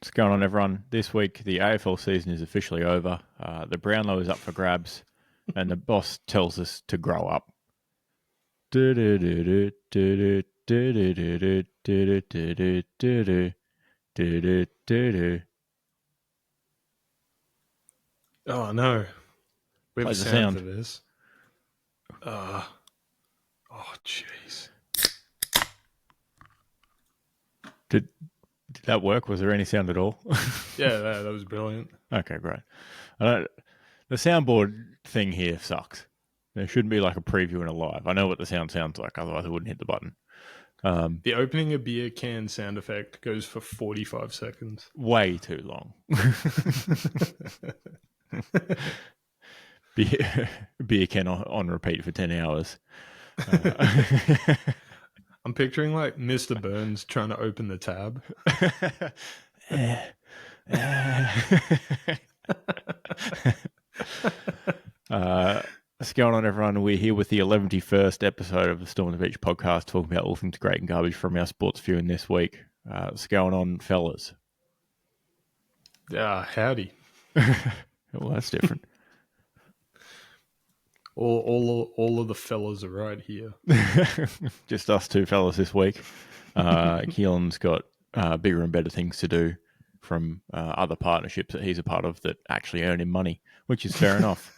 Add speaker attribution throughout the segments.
Speaker 1: What's going on, everyone? This week, the AFL season is officially over. The Brownlow is up for grabs, and the boss tells us to grow up.
Speaker 2: Oh no, we have
Speaker 1: Play
Speaker 2: a
Speaker 1: the
Speaker 2: sound
Speaker 1: sound.
Speaker 2: for this. Oh jeez.
Speaker 1: Did that work? Was there any sound at all?
Speaker 2: Yeah, that was brilliant.
Speaker 1: Okay, great. The soundboard thing here sucks. There shouldn't be like a preview and a live. I know what the sound sounds like, otherwise I wouldn't hit the button.
Speaker 2: The opening a beer can sound effect goes for 45 seconds.
Speaker 1: Way too long. beer can on repeat for 10 hours.
Speaker 2: I'm picturing like Mr. Burns trying to open the tab.
Speaker 1: What's going on, everyone? We're here with the 111st episode of the Storm on the Beach podcast, talking about all things great and garbage from our sports viewing this week. What's going on, fellas?
Speaker 2: Howdy.
Speaker 1: Well, that's different.
Speaker 2: All of the fellas are right here.
Speaker 1: Just us two fellas this week. Keelan's got bigger and better things to do from other partnerships that he's a part of that actually earn him money, which is fair enough.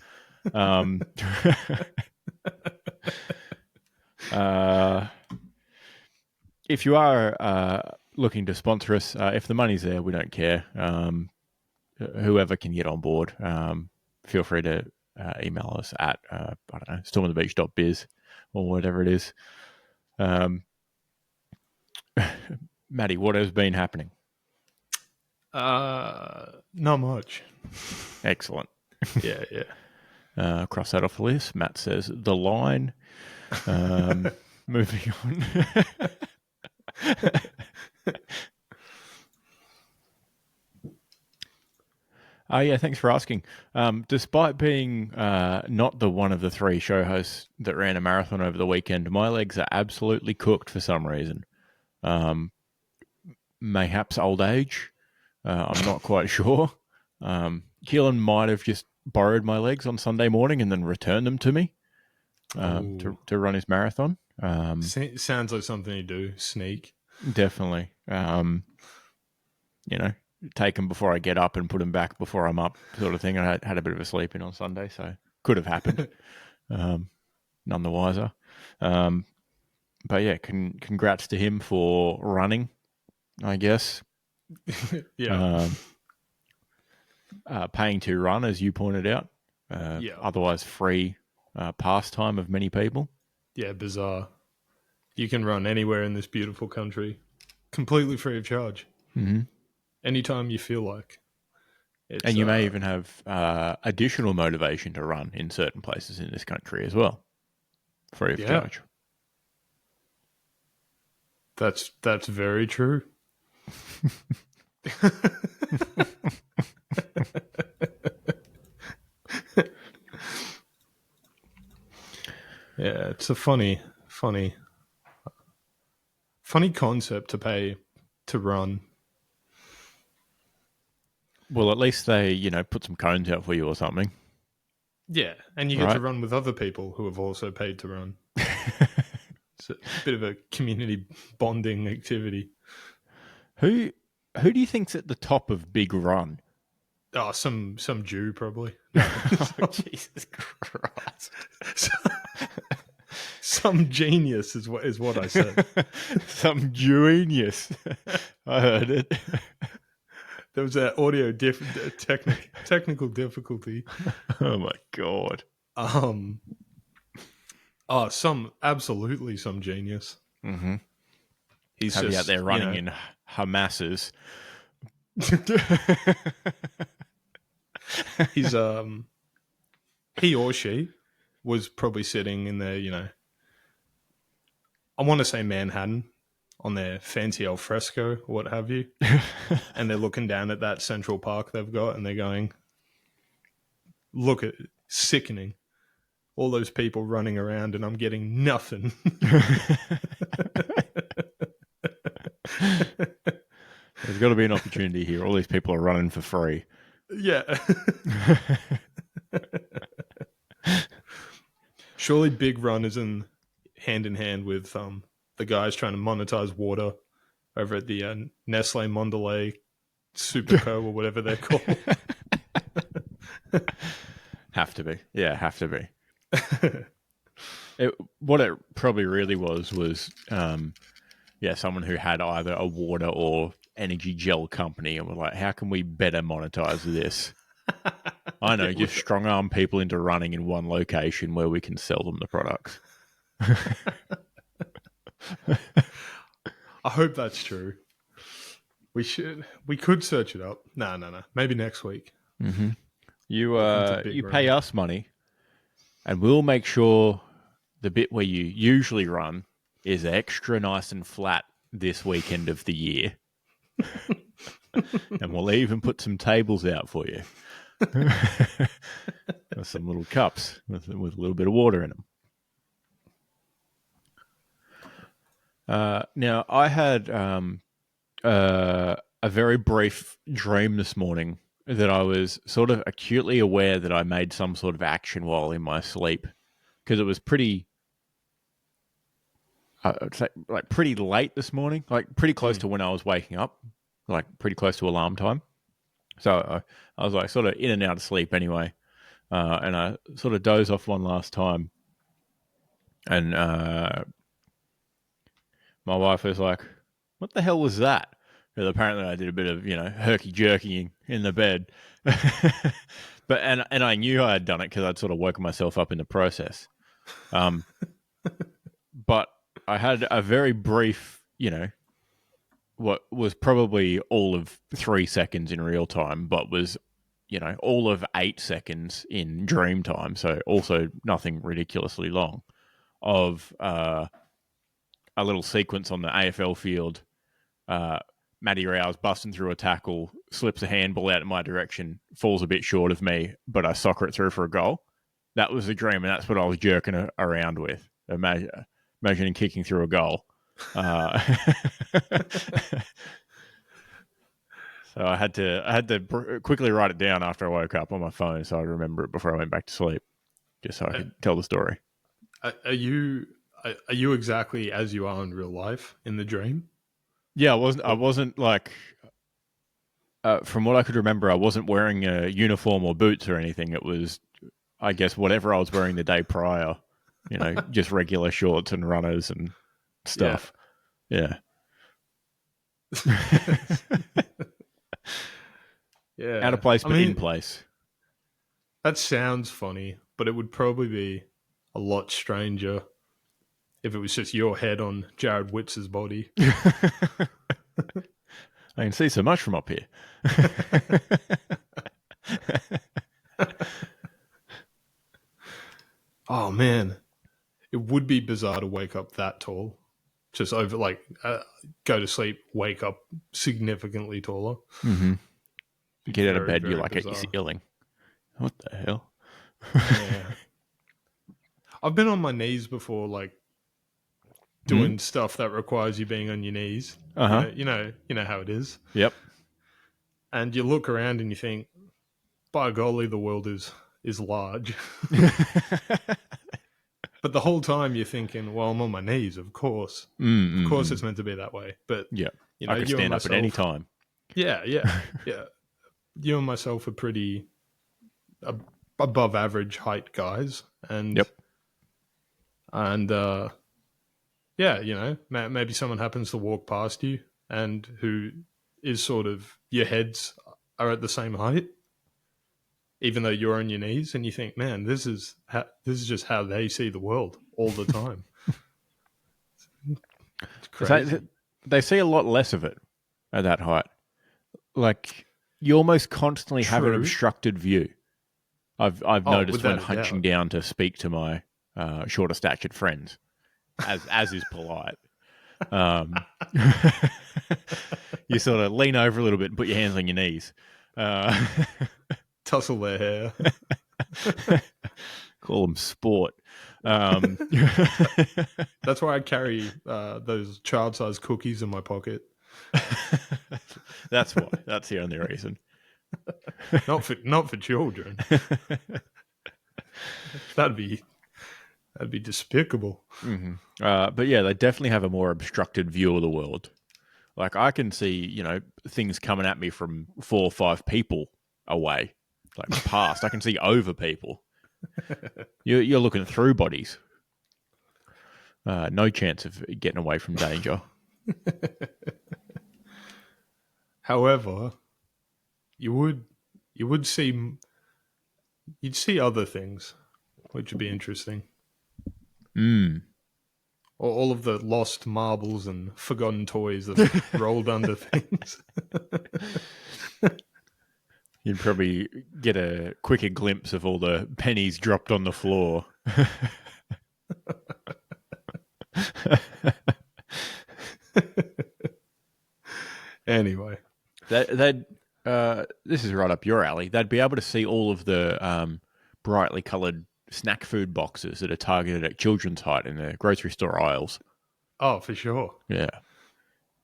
Speaker 1: If you are looking to sponsor us, if the money's there, we don't care. Whoever can get on board, feel free to email us at stormofthebeach.biz or whatever it is. Maddie, what has been happening?
Speaker 2: Not much.
Speaker 1: Excellent.
Speaker 2: Yeah.
Speaker 1: Cross that off the list. Matt says the line. Moving on. Yeah, thanks for asking. Despite being not the one of the three show hosts that ran a marathon over the weekend, my legs are absolutely cooked for some reason. Mayhaps old age. I'm not quite sure. Keelan might have just borrowed my legs on Sunday morning and then returned them to me to run his marathon.
Speaker 2: Sounds like something you do. Sneak.
Speaker 1: Definitely. Take them before I get up and put them back before I'm up, sort of thing. I had a bit of a sleep in on Sunday, so could have happened. None the wiser. But yeah, congrats to him for running, I guess.
Speaker 2: Yeah.
Speaker 1: Paying to run, as you pointed out.
Speaker 2: Yeah.
Speaker 1: Otherwise free pastime of many people.
Speaker 2: Yeah, bizarre. You can run anywhere in this beautiful country, completely free of charge.
Speaker 1: Mm-hmm.
Speaker 2: Anytime you feel like.
Speaker 1: And you may even have additional motivation to run in certain places in this country as well, free of charge.
Speaker 2: That's very true. Yeah, it's a funny concept to pay to run.
Speaker 1: Well, at least they, put some cones out for you or something.
Speaker 2: Yeah, and you get to run with other people who have also paid to run. It's a bit of a community bonding activity.
Speaker 1: Who do you think's at the top of Big Run?
Speaker 2: Oh, some Jew probably.
Speaker 1: Oh, Jesus Christ!
Speaker 2: Some genius is what I said.
Speaker 1: Some genius. I heard it.
Speaker 2: There was an audio technical difficulty.
Speaker 1: Oh my God.
Speaker 2: Absolutely some genius.
Speaker 1: Mm-hmm.
Speaker 2: He's
Speaker 1: just out there running in Hamasses.
Speaker 2: He's he or she was probably sitting in their, I want to say Manhattan, on their fancy al fresco or what have you, and they're looking down at that Central Park they've got, and they're going, "Look at it, sickening! All those people running around, and I'm getting nothing."
Speaker 1: There's got to be an opportunity here. All these people are running for free.
Speaker 2: Yeah. Surely Big Run is in hand with the guys trying to monetize water over at the Nestle Mondelez Superco or whatever they're called.
Speaker 1: Have to be. Yeah, have to be. What it probably really was someone who had either a water or energy gel company and were like, how can we better monetize this? I know, just strong arm people into running in one location where we can sell them the products.
Speaker 2: I hope that's true. We could search it up. No. Maybe next week.
Speaker 1: Mm-hmm. You pay us money, and we'll make sure the bit where you usually run is extra nice and flat this weekend of the year. And we'll even put some tables out for you. Some little cups with a little bit of water in them. Now, I had a very brief dream this morning that I was sort of acutely aware that I made some sort of action while in my sleep, because it was pretty, I'd say, like pretty late this morning, like pretty close to when I was waking up, like pretty close to alarm time. So I was like sort of in and out of sleep anyway, and I sort of dozed off one last time, and my wife was like, "What the hell was that?" Because apparently I did a bit of herky jerking in the bed, but I knew I had done it because I'd sort of woken myself up in the process. But I had a very brief, what was probably all of 3 seconds in real time, but was, all of 8 seconds in dream time. So also nothing ridiculously long, of a little sequence on the AFL field. Matty Rouse busting through a tackle, slips a handball out in my direction, falls a bit short of me, but I soccer it through for a goal. That was the dream, and that's what I was jerking around with. Imagining kicking through a goal. So I had to quickly write it down after I woke up on my phone, so I'd remember it before I went back to sleep, just so I could tell the story.
Speaker 2: Are you exactly as you are in real life in the dream?
Speaker 1: Yeah, I wasn't like, from what I could remember, I wasn't wearing a uniform or boots or anything. It was, I guess, whatever I was wearing the day prior, just regular shorts and runners and stuff. Yeah.
Speaker 2: Yeah.
Speaker 1: Out of place, but in place.
Speaker 2: That sounds funny, but it would probably be a lot stranger if it was just your head on Jared Witz's body.
Speaker 1: I can see so much from up here.
Speaker 2: Oh, man. It would be bizarre to wake up that tall. Just over, go to sleep, wake up significantly taller.
Speaker 1: Mm-hmm. Get out of bed,
Speaker 2: very
Speaker 1: you're like
Speaker 2: bizarre.
Speaker 1: at your ceiling. What the hell?
Speaker 2: Yeah. I've been on my knees before, doing stuff that requires you being on your knees.
Speaker 1: Uh-huh.
Speaker 2: You know how it is.
Speaker 1: Yep.
Speaker 2: And you look around and you think, by golly, the world is large. But the whole time you're thinking, well, I'm on my knees, of course. Of course it's meant to be that way. But
Speaker 1: yeah, I could stand up at any time.
Speaker 2: Yeah. You and myself are pretty above average height guys. And
Speaker 1: yep.
Speaker 2: And maybe someone happens to walk past you and who is sort of, your heads are at the same height, even though you're on your knees, and you think, man, this is just how they see the world all the time. It's crazy.
Speaker 1: They see a lot less of it at that height. Like, you almost constantly have an obstructed view. I've noticed when hunching down to speak to my shorter statured friends, as is polite. You sort of lean over a little bit and put your hands on your knees.
Speaker 2: Tussle their hair.
Speaker 1: Call them sport.
Speaker 2: That's why I carry those child-sized cookies in my pocket.
Speaker 1: That's why. That's the only reason.
Speaker 2: Not for children. That'd be despicable.
Speaker 1: Mm-hmm. But yeah, they definitely have a more obstructed view of the world. Like I can see, things coming at me from 4 or 5 people away, like past. I can see over people. You're looking through bodies. No chance of getting away from danger.
Speaker 2: However, you would see you'd see other things, which would be interesting.
Speaker 1: Mm.
Speaker 2: Or all of the lost marbles and forgotten toys that rolled under things.
Speaker 1: You'd probably get a quicker glimpse of all the pennies dropped on the floor.
Speaker 2: Anyway,
Speaker 1: this is right up your alley. They'd be able to see all of the brightly coloured snack food boxes that are targeted at children's height in the grocery store aisles.
Speaker 2: oh, for sure.
Speaker 1: Yeah.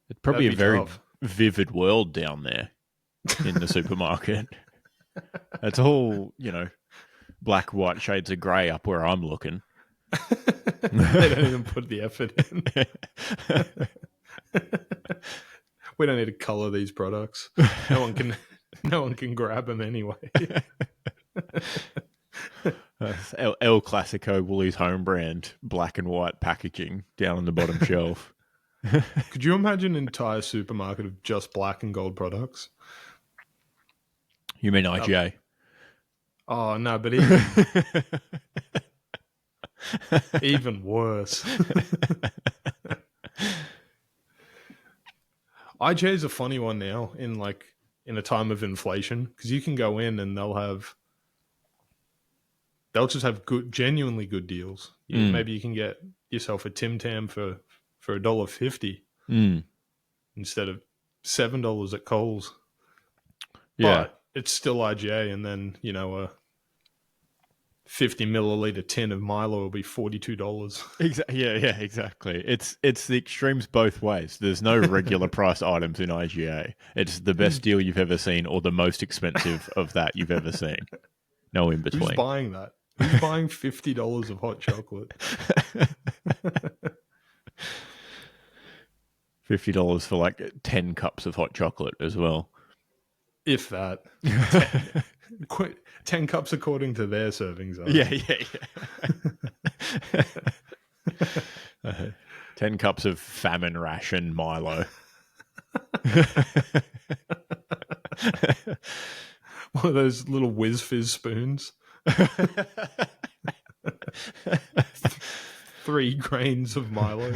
Speaker 1: It's probably a
Speaker 2: That'd be
Speaker 1: very
Speaker 2: tough.
Speaker 1: vivid world down there in the supermarket. It's all, black, white shades of grey up where I'm looking.
Speaker 2: They don't even put the effort in. We don't need to colour these products. No one can grab them anyway.
Speaker 1: El Clasico Woolies home brand black and white packaging down on the bottom shelf.
Speaker 2: Could you imagine an entire supermarket of just black and gold products?
Speaker 1: You mean IGA?
Speaker 2: Oh no, but even worse. IJ is a funny one now in a time of inflation, because you can go in and they'll just have genuinely good deals. Maybe you can get yourself a Tim Tam for $1.50 instead of $7 at Coles.
Speaker 1: Yeah.
Speaker 2: But it's still IGA, and then a 50 milliliter tin of Milo will be $42.
Speaker 1: Yeah, exactly. It's the extremes both ways. There's no regular price items in IGA. It's the best deal you've ever seen or the most expensive of that you've ever seen. No in between.
Speaker 2: Who's buying that? Who's buying $50 of hot chocolate?
Speaker 1: $50 for like 10 cups of hot chocolate as well.
Speaker 2: If that. 10 cups according to their servings.
Speaker 1: Yeah. 10 cups of famine ration Milo.
Speaker 2: One of those little whiz fizz spoons. 3 grains of Milo.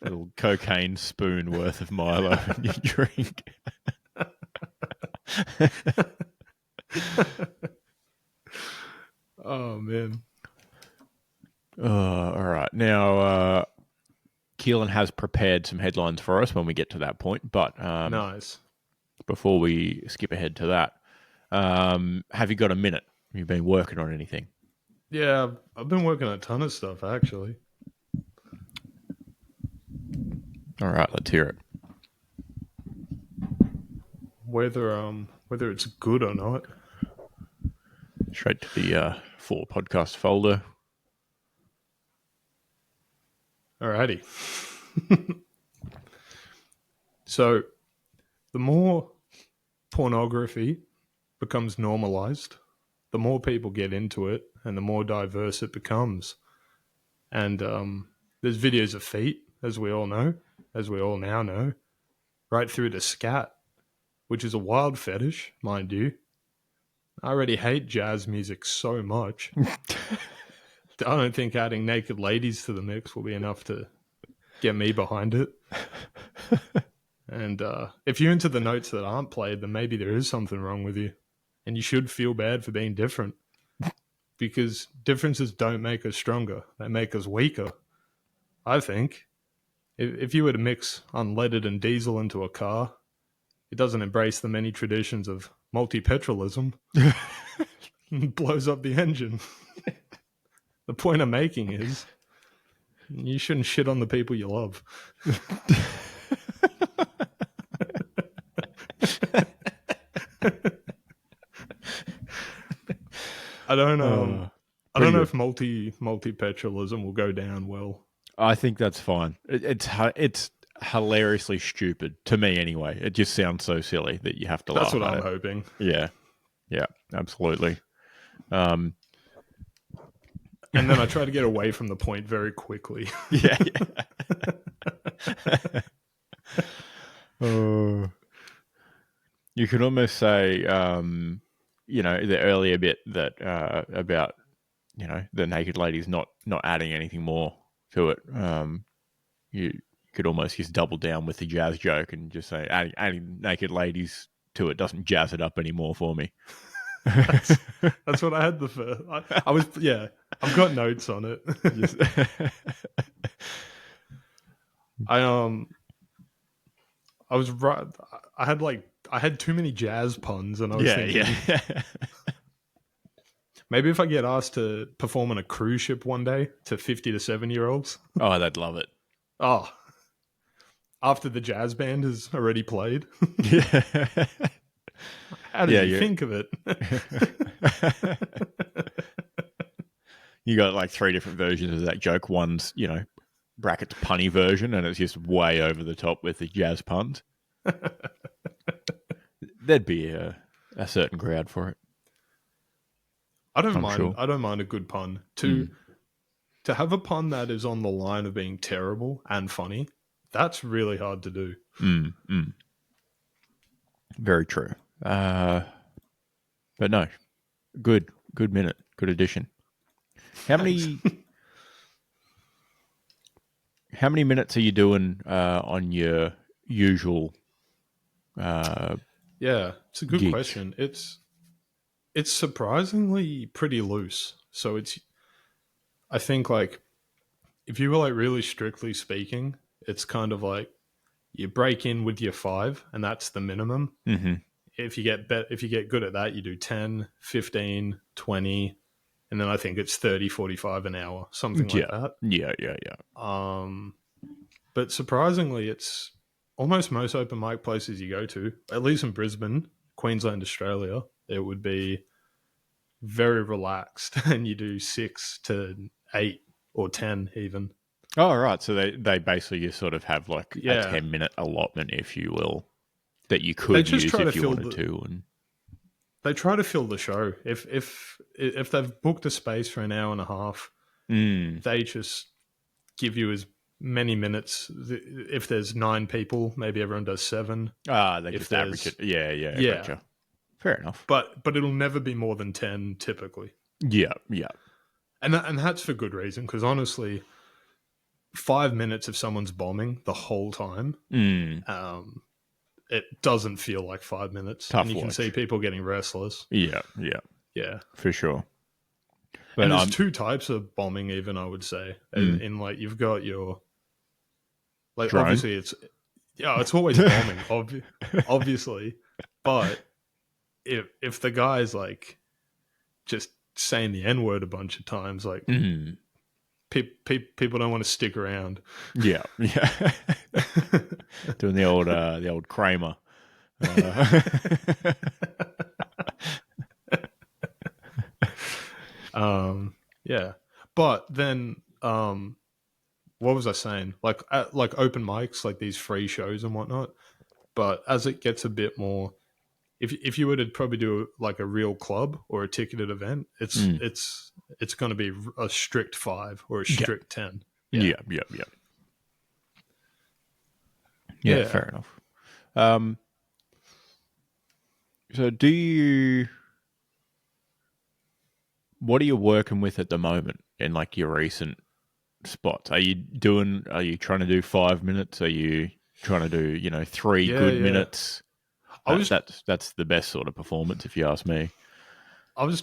Speaker 1: Little cocaine spoon worth of Milo in your drink.
Speaker 2: Oh man.
Speaker 1: All right. Now, Keelan has prepared some headlines for us when we get to that point. But
Speaker 2: nice.
Speaker 1: Before we skip ahead to that, have you got a minute? Have you been working on anything?
Speaker 2: Yeah, I've been working on a ton of stuff, actually.
Speaker 1: All right, let's hear it.
Speaker 2: Whether it's good or not.
Speaker 1: Straight to the for podcast folder.
Speaker 2: Alrighty. So, the more pornography becomes normalized, the more people get into it, and the more diverse it becomes. And there's videos of feet, as we all now know, right through to scat, which is a wild fetish, mind you. I already hate jazz music so much. I don't think adding naked ladies to the mix will be enough to get me behind it. And if you're into the notes that aren't played, then maybe there is something wrong with you. And you should feel bad for being different. Because differences don't make us stronger. They make us weaker, I think. If you were to mix unleaded and diesel into a car, it doesn't embrace the many traditions of multi-petrolism. It blows up the engine. The point I'm making is you shouldn't shit on the people you love. I don't I
Speaker 1: Pretty
Speaker 2: don't know
Speaker 1: good.
Speaker 2: if multi petralism will go down well.
Speaker 1: I think that's fine. It's hilariously stupid to me anyway. It just sounds so silly that you have to
Speaker 2: That's
Speaker 1: laugh
Speaker 2: what
Speaker 1: at
Speaker 2: I'm
Speaker 1: it.
Speaker 2: hoping.
Speaker 1: Yeah, yeah, absolutely. Um,
Speaker 2: And then I try to get away from the point very quickly.
Speaker 1: yeah, yeah. Oh, you could almost say, the earlier bit that about the naked ladies not adding anything more to it. You could almost just double down with the jazz joke and just say adding naked ladies to it doesn't jazz it up anymore for me.
Speaker 2: that's that's what I had the first. I was I've got notes on it.
Speaker 1: Just
Speaker 2: I I was right. I had too many jazz puns, and I was
Speaker 1: yeah,
Speaker 2: thinking
Speaker 1: yeah.
Speaker 2: maybe if I get asked to perform on a cruise ship one day to 50 to 7-year-olds.
Speaker 1: Oh, they'd love it.
Speaker 2: Oh, after the jazz band has already played.
Speaker 1: Yeah,
Speaker 2: How did
Speaker 1: yeah.
Speaker 2: you think of it?
Speaker 1: You got like three different versions of that joke. One's brackets punny version, and it's just way over the top with the jazz puns. There'd be a certain crowd for it.
Speaker 2: I don't
Speaker 1: I'm
Speaker 2: mind.
Speaker 1: sure.
Speaker 2: I don't mind a good pun.
Speaker 1: Mm.
Speaker 2: To have a pun that is on the line of being terrible and funny, that's really hard to do.
Speaker 1: Mm, mm. Very true. But no, good minute, good addition. How
Speaker 2: Thanks.
Speaker 1: many minutes are you doing on your usual
Speaker 2: Yeah, it's a good
Speaker 1: gigs?
Speaker 2: question. It's surprisingly pretty loose. So I think like if you were like really strictly speaking, it's kind of like you break in with your 5 and that's the minimum.
Speaker 1: Mm-hmm.
Speaker 2: If you get good at that, you do 10, 15, 20, and then I think it's 30, 45 an hour, something like
Speaker 1: Yeah,
Speaker 2: that.
Speaker 1: yeah.
Speaker 2: But surprisingly, it's almost most open mic places you go to, at least in Brisbane, Queensland, Australia, it would be very relaxed, and you do 6 to 8 or 10 even.
Speaker 1: Oh, right. So they basically just sort of have like a
Speaker 2: Yeah,
Speaker 1: 10-minute allotment, if you will, that you
Speaker 2: they
Speaker 1: could
Speaker 2: just
Speaker 1: use
Speaker 2: try to
Speaker 1: if you
Speaker 2: fill
Speaker 1: wanted
Speaker 2: the
Speaker 1: to. And
Speaker 2: they try to fill the show. If they've booked a space for an hour and a half, they just give you as many minutes. If there's 9 people, maybe everyone does 7.
Speaker 1: they
Speaker 2: If
Speaker 1: just average
Speaker 2: there's
Speaker 1: it. Yeah,
Speaker 2: yeah,
Speaker 1: gotcha. Fair enough.
Speaker 2: but it'll never be more than 10 typically,
Speaker 1: Yeah.
Speaker 2: and that's for good reason. Because honestly, 5 minutes of someone's bombing the whole time, it doesn't feel like 5 minutes,
Speaker 1: Tough
Speaker 2: and you can
Speaker 1: watch.
Speaker 2: see people getting restless.
Speaker 1: Yeah,
Speaker 2: Yeah,
Speaker 1: for sure. But
Speaker 2: and there's 2 types of bombing. Even I would say, in like you've got your like
Speaker 1: drone.
Speaker 2: obviously it's always bombing, obviously, but if the guy's like just saying the N word a bunch of times, like people don't want to stick around.
Speaker 1: Yeah. Doing the old Kramer.
Speaker 2: Yeah, but then what was I saying? Like like open mics, like these free shows and whatnot. But as it gets a bit more, if you were to probably do like a real club or a ticketed event, it's going to be a strict 5 or a
Speaker 1: Yeah.
Speaker 2: strict 10.
Speaker 1: Yeah. Yeah,
Speaker 2: Yeah.
Speaker 1: fair enough. So what are you working with at the moment in like your recent spots? Are you trying to do 5 minutes? Are you trying to do, 3
Speaker 2: Yeah,
Speaker 1: good
Speaker 2: yeah.
Speaker 1: minutes?
Speaker 2: I was
Speaker 1: That's the best sort of performance, if you ask me.
Speaker 2: I was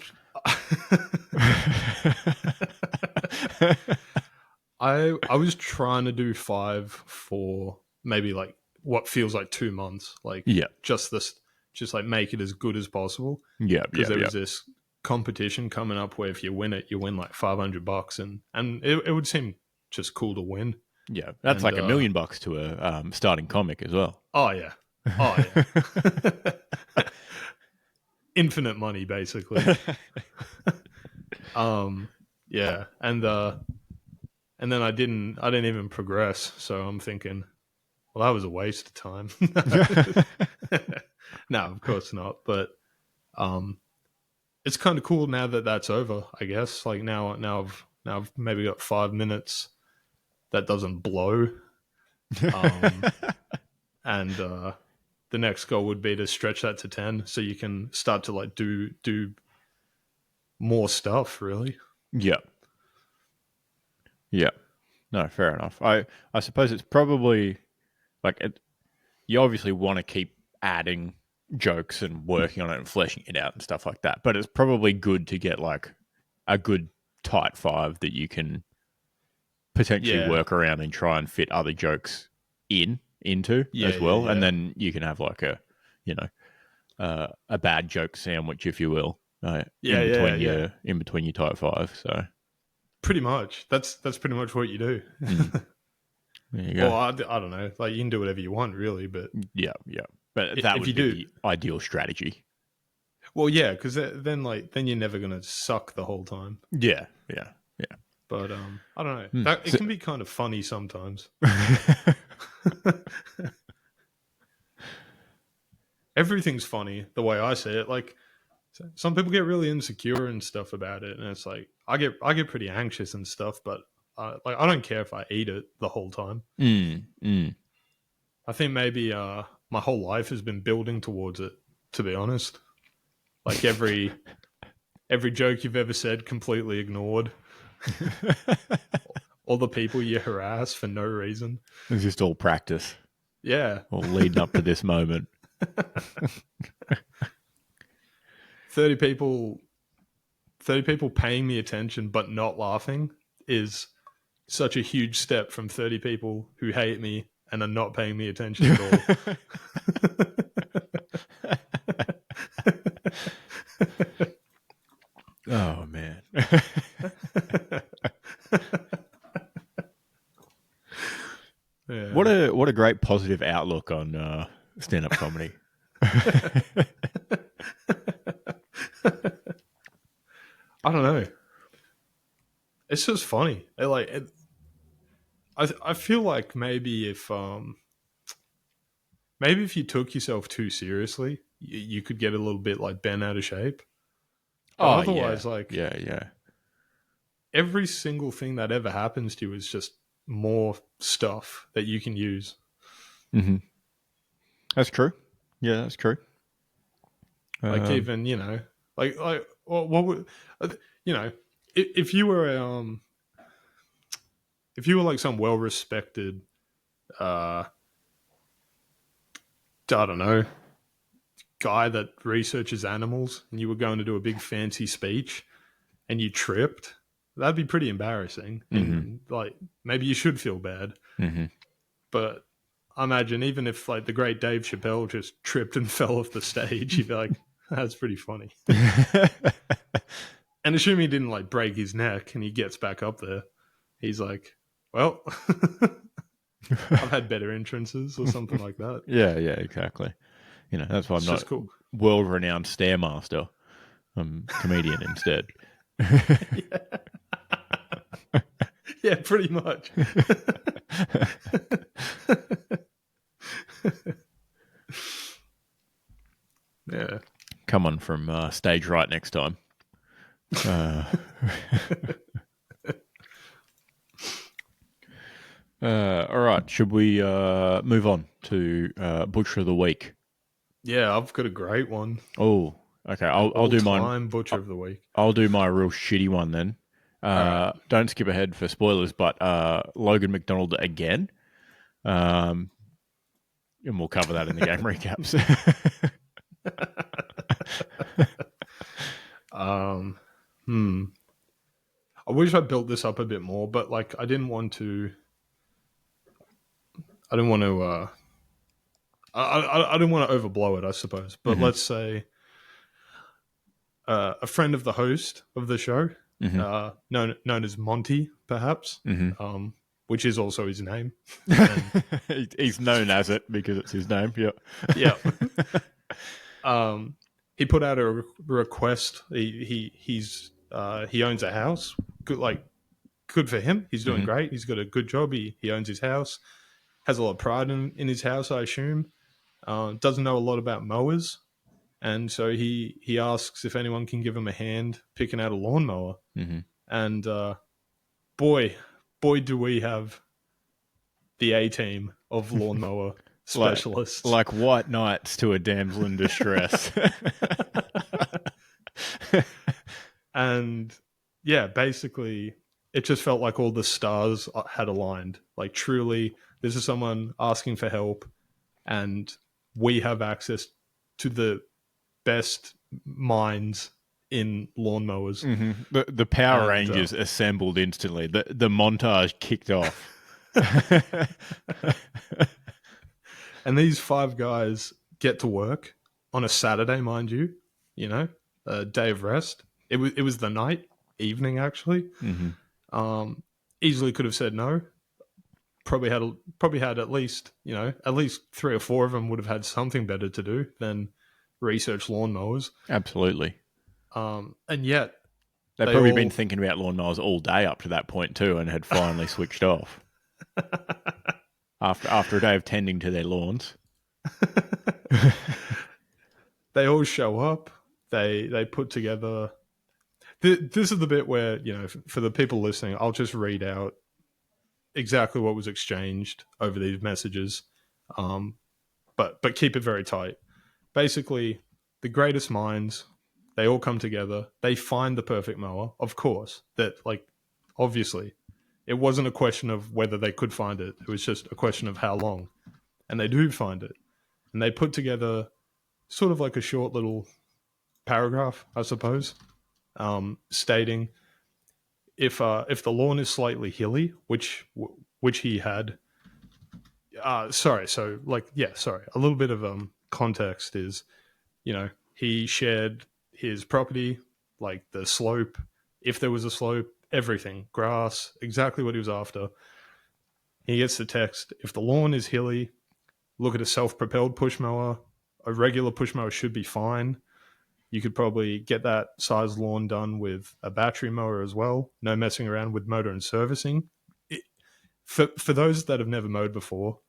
Speaker 2: I was trying to do 5 for maybe like what feels like 2 months, like
Speaker 1: Yeah.
Speaker 2: just like make it as good as possible,
Speaker 1: Yeah,
Speaker 2: because there was this competition coming up where if you win it, you win like $500, and it would seem just cool to win.
Speaker 1: Yeah, that's
Speaker 2: And
Speaker 1: like $1 million to a starting comic as well.
Speaker 2: oh yeah, infinite money basically. Yeah, and then I didn't even progress. So I'm thinking, well, that was a waste of time. No, of course not. But um, it's kind of cool now that that's over. I guess like now I've maybe got 5 minutes that doesn't blow. Um, and the next goal would be to stretch that to 10, so you can start to like do more stuff. Really.
Speaker 1: Yeah. Yeah. No, fair enough. I suppose it's probably like you obviously want to keep adding jokes and working on it and fleshing it out and stuff like that. But it's probably good to get like a good tight five that you can potentially
Speaker 2: Yeah.
Speaker 1: work around and try and fit other jokes into
Speaker 2: Yeah.
Speaker 1: as
Speaker 2: Yeah.
Speaker 1: well. And
Speaker 2: Yeah.
Speaker 1: then you can have like you know, a bad joke sandwich, if you will,
Speaker 2: Yeah. Yeah. Yeah.
Speaker 1: in between your tight five. So
Speaker 2: Pretty much. That's pretty much what you do.
Speaker 1: mm, there you
Speaker 2: Well,
Speaker 1: go.
Speaker 2: I don't know. Like you can do whatever you want, really. But
Speaker 1: Yeah, yeah. But that
Speaker 2: if
Speaker 1: would
Speaker 2: you
Speaker 1: be
Speaker 2: do,
Speaker 1: the ideal strategy.
Speaker 2: well, yeah, because then you're never gonna suck the whole time.
Speaker 1: Yeah, yeah, yeah.
Speaker 2: But I don't know.
Speaker 1: Hmm.
Speaker 2: That it can be kind of funny sometimes. Everything's funny the way I see it. Like some people get really insecure and stuff about it, and it's like I get pretty anxious and stuff, but like I don't care if I eat it the whole time.
Speaker 1: Mm, mm.
Speaker 2: I think maybe my whole life has been building towards it. To be honest, like every joke you've ever said completely ignored. All the people you harass for no reason.
Speaker 1: It's just all practice,
Speaker 2: Yeah,
Speaker 1: all leading up to this moment.
Speaker 2: 30 people 30 people paying me attention but not laughing is such a huge step from 30 people who hate me and are not paying me attention at all.
Speaker 1: Oh man.
Speaker 2: Yeah.
Speaker 1: What a great positive outlook on stand up comedy.
Speaker 2: I don't know. It's just funny. I feel like maybe if you took yourself too seriously, you could get a little bit like bent out of shape. But
Speaker 1: Oh yeah,
Speaker 2: otherwise, like
Speaker 1: yeah, yeah.
Speaker 2: every single thing that ever happens to you is just more stuff that you can use.
Speaker 1: Mm-hmm. That's true. Yeah, that's true.
Speaker 2: Like even like what would you know if you were if you were like some well respected I don't know guy that researches animals and you were going to do a big fancy speech and you tripped, that'd be pretty embarrassing.
Speaker 1: Mm-hmm.
Speaker 2: And like maybe you should feel bad.
Speaker 1: Mm-hmm.
Speaker 2: But I imagine even if like the great Dave Chappelle just tripped and fell off the stage, you'd be like, that's pretty funny. And assuming he didn't like break his neck and he gets back up there, he's like, well, I've had better entrances or something like that.
Speaker 1: Yeah, yeah, exactly. That's why I'm
Speaker 2: It's
Speaker 1: not
Speaker 2: just cool.
Speaker 1: world renowned stairmaster. I'm comedian instead.
Speaker 2: Yeah, yeah, pretty much. Yeah.
Speaker 1: Come on from stage right next time. All right, should we move on to Butcher of the Week?
Speaker 2: Yeah, I've got a great one.
Speaker 1: Oh, okay. I'll do mine.
Speaker 2: All-time Butcher of the Week.
Speaker 1: I'll do my real shitty one then.
Speaker 2: All right.
Speaker 1: Don't skip ahead for spoilers, but Logan McDonald again. And we'll cover that in the game recaps.
Speaker 2: Hmm. I wish I built this up a bit more, but like I didn't want to. I didn't want to. I didn't want to overblow it, I suppose. But
Speaker 1: Mm-hmm.
Speaker 2: let's say a friend of the host of the show,
Speaker 1: Mm-hmm.
Speaker 2: known as Monty, perhaps,
Speaker 1: Mm-hmm.
Speaker 2: which is also his name.
Speaker 1: He's known as it because it's his name. Yep.
Speaker 2: Yeah. He put out a request. He's He owns a house. Good for him. He's doing great. He's got a good job. He owns his house. Has a lot of pride in his house, I assume. Doesn't know a lot about mowers. And so he asks if anyone can give him a hand picking out a lawnmower. And boy, do we have the A team of lawnmower specialists.
Speaker 1: Like white knights to a damsel in distress.
Speaker 2: And yeah, basically, it just felt like all the stars had aligned. Like, truly, this is someone asking for help, and we have access to the best minds in lawnmowers.
Speaker 1: The Power Rangers assembled instantly. The montage kicked off.
Speaker 2: And these 5 guys get to work on a Saturday, mind you, a day of rest. It was the evening actually. Easily could have said no. Probably had at least 3 or 4 of them would have had something better to do than research lawnmowers.
Speaker 1: Absolutely.
Speaker 2: And yet
Speaker 1: they've probably been thinking about lawnmowers all day up to that point too, and had finally switched off after a day of tending to their lawns.
Speaker 2: They all show up. They put together. This is the bit where, for the people listening, I'll just read out exactly what was exchanged over these messages, but keep it very tight. Basically, the greatest minds, they all come together. They find the perfect mower, of course. Obviously, it wasn't a question of whether they could find it. It was just a question of how long. And they do find it. And they put together sort of like a short little paragraph, I suppose, stating if the lawn is slightly hilly, which he had. Sorry. A little bit of context is, he shared his property, like the slope, if there was a slope, everything, grass, exactly what he was after. He gets the text: if the lawn is hilly, look at a self-propelled push mower. A regular push mower should be fine. You could probably get that size lawn done with a battery mower as well. No messing around with motor and servicing. For those that have never mowed before,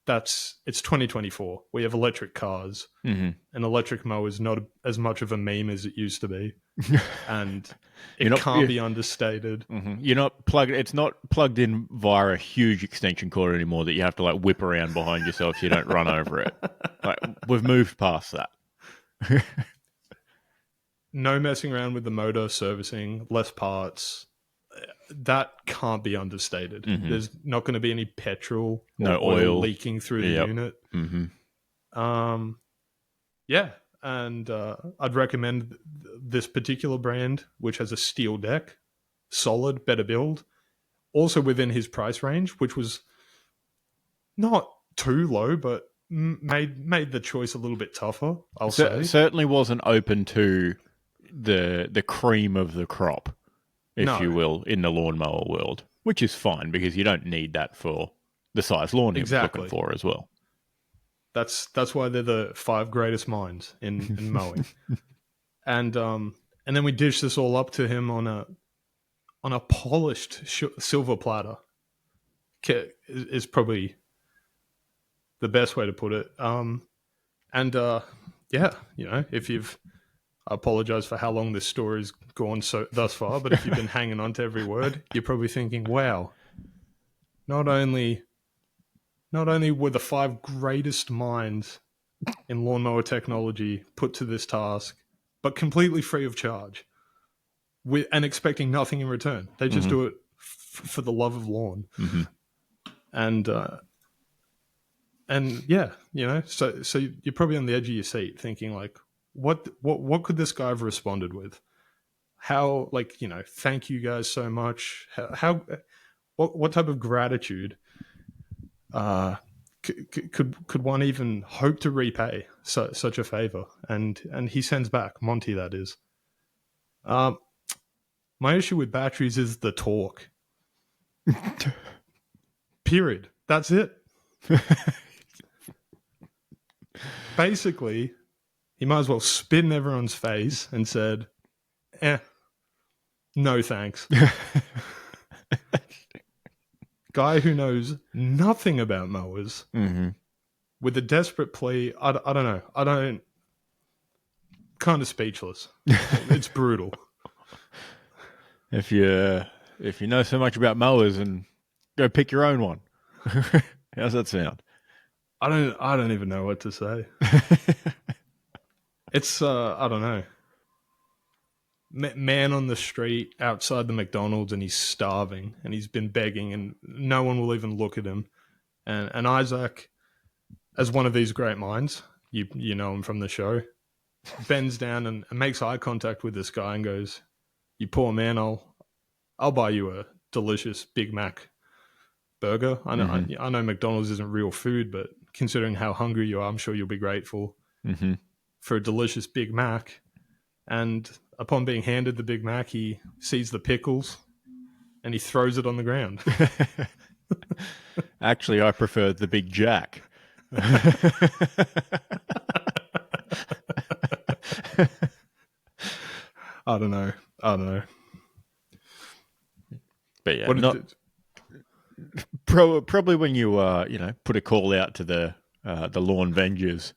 Speaker 2: it's 2024. We have electric cars. An electric mower is not as much of a meme as it used to be, and it can't be understated.
Speaker 1: You're not plugged. It's not plugged in via a huge extension cord anymore that you have to like whip around behind yourself so you don't run over it. Like, we've moved past that.
Speaker 2: No messing around with the motor, servicing, less parts. That can't be understated. There's not going to be any petrol or oil leaking through the unit. Yeah, and I'd recommend this particular brand, which has a steel deck, solid, better build, also within his price range, which was not too low, but made the choice a little bit tougher, I'll say.
Speaker 1: Certainly wasn't open to the cream of the crop, if you will, in the lawnmower world, which is fine because you don't need that for the size lawn he was looking for as well.
Speaker 2: That's why they're the 5 greatest minds in mowing. And then we dish this all up to him on a polished silver platter. Is probably the best way to put it. If you've, I apologize for how long this story's gone thus far, but if you've been hanging on to every word, you're probably thinking, wow, not only were the 5 greatest minds in lawnmower technology put to this task, but completely free of charge, and expecting nothing in return. They just do it for the love of lawn. And so you're probably on the edge of your seat thinking, like, what could this guy have responded with? How, thank you guys so much. What type of gratitude could one even hope to repay such a favor? And he sends back, Monty, that is. My issue with batteries is the torque. Period. That's it. Basically, he might as well spit in everyone's face and said, No thanks. Guy who knows nothing about mowers
Speaker 1: Mm-hmm.
Speaker 2: with a desperate plea. I don't know. I don't. Kind of speechless. It's brutal.
Speaker 1: If you know so much about mowers, and go pick your own one. How's that sound?
Speaker 2: I don't even know what to say. It's I don't know. Man on the street outside the McDonald's and he's starving and he's been begging and no one will even look at him. And Isaac, as one of these great minds, you know him from the show, bends down and makes eye contact with this guy and goes, "You poor man, I'll buy you a delicious Big Mac burger.
Speaker 1: Mm-hmm.
Speaker 2: I know McDonald's isn't real food, but considering how hungry you are, I'm sure you'll be grateful
Speaker 1: Mm-hmm.
Speaker 2: for a delicious Big Mac." And upon being handed the Big Mac, he sees the pickles and he throws it on the ground.
Speaker 1: Actually, I prefer the Big Jack.
Speaker 2: I don't know. I don't know.
Speaker 1: But yeah,
Speaker 2: What did
Speaker 1: not
Speaker 2: it,
Speaker 1: probably when you put a call out to the lawn vengers.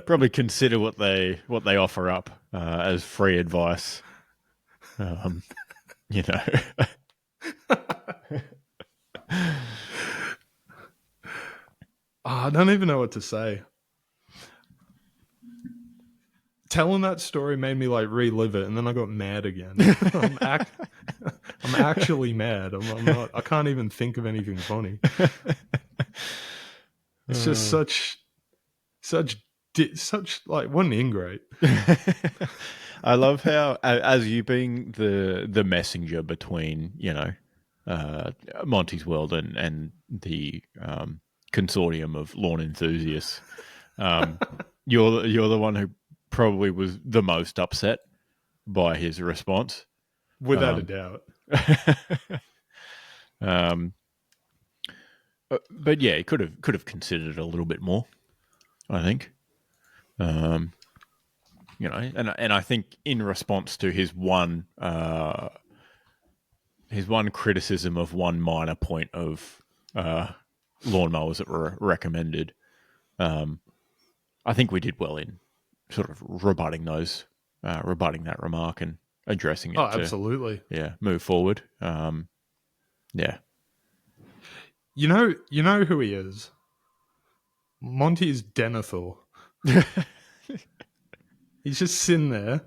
Speaker 1: Probably consider what they offer up as free advice. You know.
Speaker 2: I don't even know what to say. Telling that story made me like relive it, and then I got mad again. I'm actually mad. I'm not. I can't even think of anything funny. It's just such like what an ingrate.
Speaker 1: I love how, as you being the messenger between Monty's World and the consortium of lawn enthusiasts, you're the one who probably was the most upset by his response,
Speaker 2: Without a doubt.
Speaker 1: But yeah, he could have considered it a little bit more, I think. And I think in response to his one criticism of one minor point of lawnmowers that were recommended, I think we did well in sort of rebutting that remark and addressing it.
Speaker 2: Oh, absolutely.
Speaker 1: Move forward. Yeah.
Speaker 2: You know who he is. Monty's Denethor. He's just sitting there.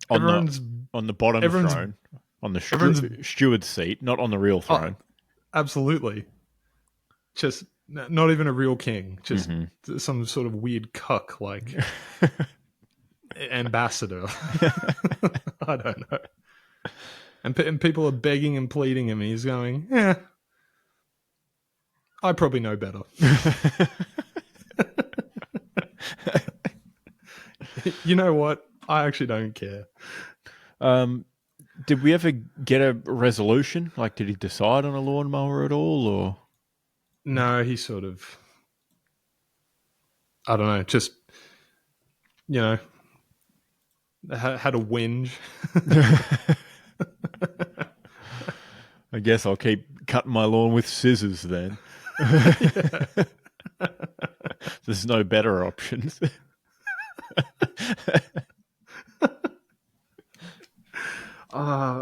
Speaker 1: On the bottom throne, on the steward's seat, not on the real throne.
Speaker 2: Absolutely. Just not even a real king. Just some sort of weird cuck like ambassador. I don't know. And people are begging and pleading him, and he's going, "Yeah, I probably know better." You know what? I actually don't care.
Speaker 1: Did we ever get a resolution? Like, did he decide on a lawnmower at all, or
Speaker 2: no? He sort of, I don't know, just had a whinge.
Speaker 1: I guess I'll keep cutting my lawn with scissors then. There's no better options.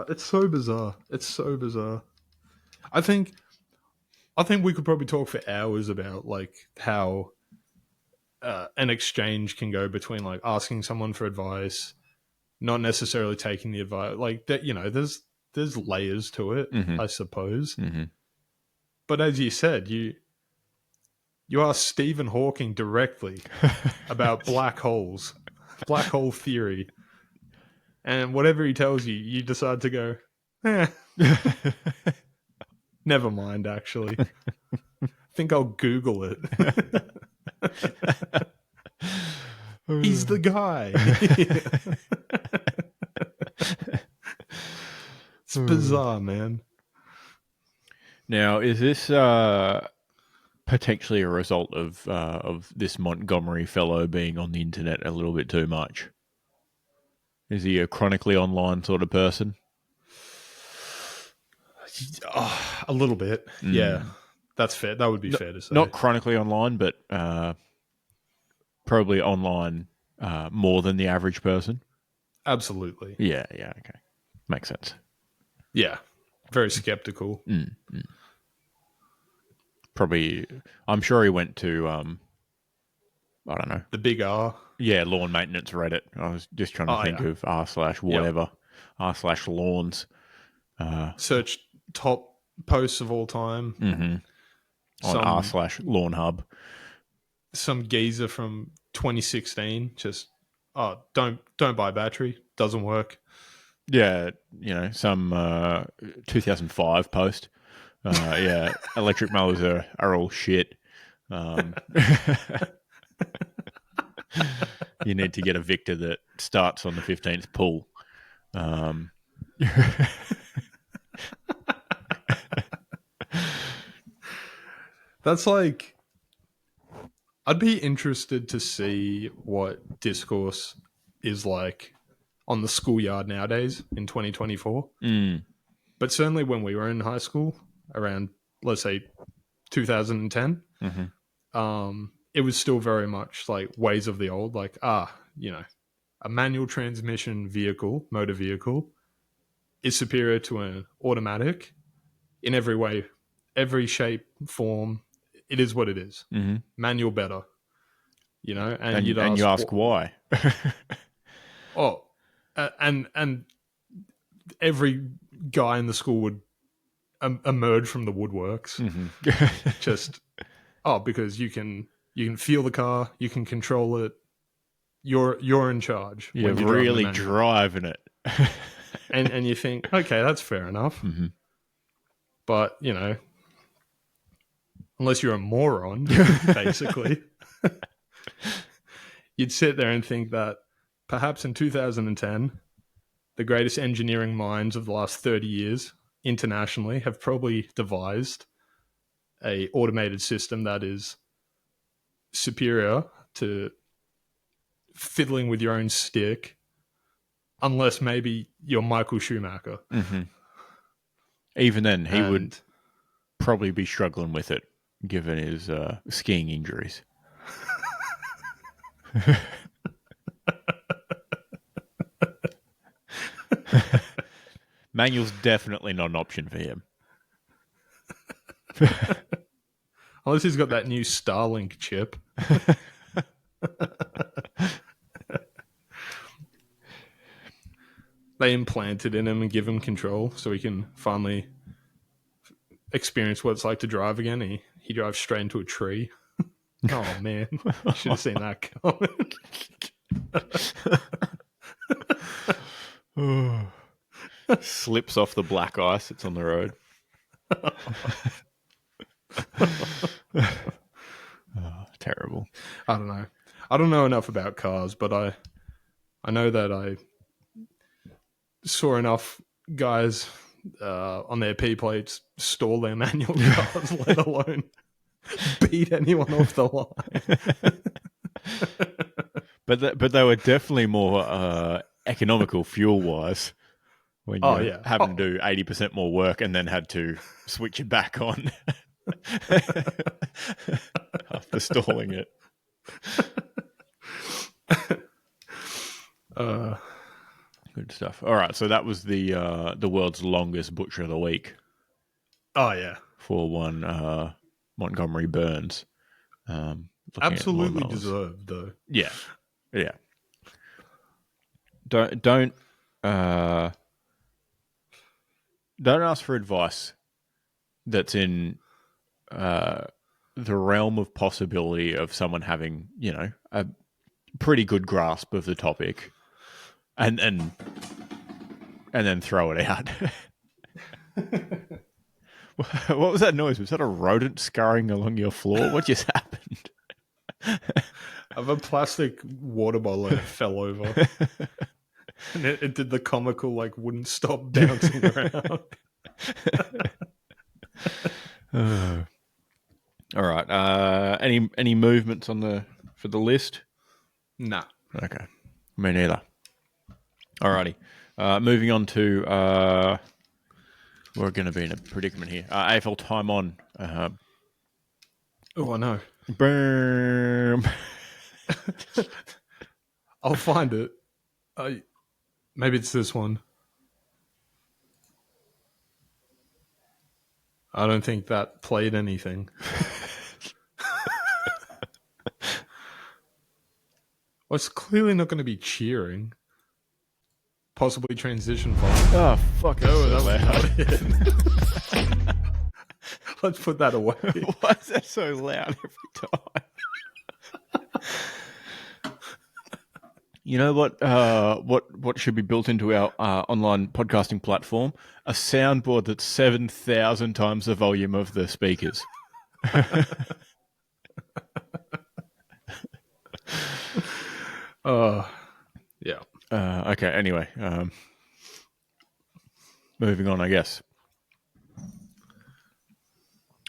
Speaker 2: It's so bizarre. It's so bizarre. I think we could probably talk for hours about like how an exchange can go between like asking someone for advice, not necessarily taking the advice. Like that, there's layers to it, I suppose.
Speaker 1: Mm-hmm.
Speaker 2: But as you said, you asked Stephen Hawking directly about black holes, black hole theory. And whatever he tells you, you decide to go, never mind, actually. I think I'll Google it. He's the guy. It's bizarre, man.
Speaker 1: Now, is this potentially a result of this Montgomery fellow being on the internet a little bit too much? Is he a chronically online sort of person?
Speaker 2: A little bit. Yeah, that's fair. That would be fair to say.
Speaker 1: Not chronically online, but probably online more than the average person.
Speaker 2: Absolutely.
Speaker 1: Yeah, okay. Makes sense.
Speaker 2: Yeah. Very skeptical.
Speaker 1: Probably, I'm sure he went to, I don't know.
Speaker 2: The big R.
Speaker 1: Yeah, lawn maintenance Reddit. I was just trying to think of r/whatever, r/lawns.
Speaker 2: Search top posts of all time.
Speaker 1: On r/lawn hub.
Speaker 2: Some geezer from 2016 just don't buy battery, doesn't work.
Speaker 1: Yeah, some 2005 post. Yeah, electric mowers are all shit. You need to get a Victor that starts on the 15th pull.
Speaker 2: That's like, I'd be interested to see what discourse is like on the schoolyard nowadays in 2024. But certainly when we were in high school, around, let's say, 2010, it was still very much like ways of the old, like, a manual transmission vehicle, motor vehicle, is superior to an automatic in every way, every shape, form. It is what it is. Manual better, and you'd
Speaker 1: and
Speaker 2: ask,
Speaker 1: you ask why.
Speaker 2: and every guy in the school would emerge from the woodworks. Just because you can feel the car, you can control it. You're in charge.
Speaker 1: You're really driving it.
Speaker 2: and you think, okay, that's fair enough. But, unless you're a moron, basically, you'd sit there and think that perhaps in 2010, the greatest engineering minds of the last 30 years internationally have probably devised a automated system that is superior to fiddling with your own stick, unless maybe you're Michael Schumacher.
Speaker 1: Even then, he would probably be struggling with it, given his skiing injuries. Manual's definitely not an option for him.
Speaker 2: Unless he's got that new Starlink chip. They implant it in him and give him control so he can finally experience what it's like to drive again. He drives straight into a tree. Oh, man. Should have seen that coming.
Speaker 1: Slips off the black ice that's on the road. Terrible.
Speaker 2: I don't know. I don't know enough about cars, but I know that I saw enough guys on their P plates stall their manual cars, let alone beat anyone off the line.
Speaker 1: But they were definitely more economical fuel-wise when you having to do 80% more work and then had to switch it back on after stalling it. Good stuff. All right, so that was the world's longest butcher of the week.
Speaker 2: Oh yeah,
Speaker 1: for one Montgomery Burns.
Speaker 2: Absolutely deserved, though.
Speaker 1: Yeah. Don't ask for advice that's in the realm of possibility of someone having, a pretty good grasp of the topic, and then throw it out. What was that noise? Was that a rodent scurrying along your floor? What just happened?
Speaker 2: I have a plastic water bottle and it fell over. And it did the comical, wouldn't stop bouncing around.
Speaker 1: All right. Any movements for the list?
Speaker 2: Nah.
Speaker 1: Okay. Me neither. Alrighty. Moving on to we're going to be in a predicament here. AFL time on.
Speaker 2: Oh, I know.
Speaker 1: Boom.
Speaker 2: I'll find it. Maybe it's this one. I don't think that played anything. Well, it's clearly not going to be cheering. Possibly transition file.
Speaker 1: Oh, fuck.
Speaker 2: Oh,
Speaker 1: So
Speaker 2: that was loud. Let's put that away.
Speaker 1: Why is that so loud every time? You know what? What should be built into our online podcasting platform? A soundboard that's 7,000 times the volume of the speakers.
Speaker 2: Yeah.
Speaker 1: Okay. Anyway, moving on, I guess.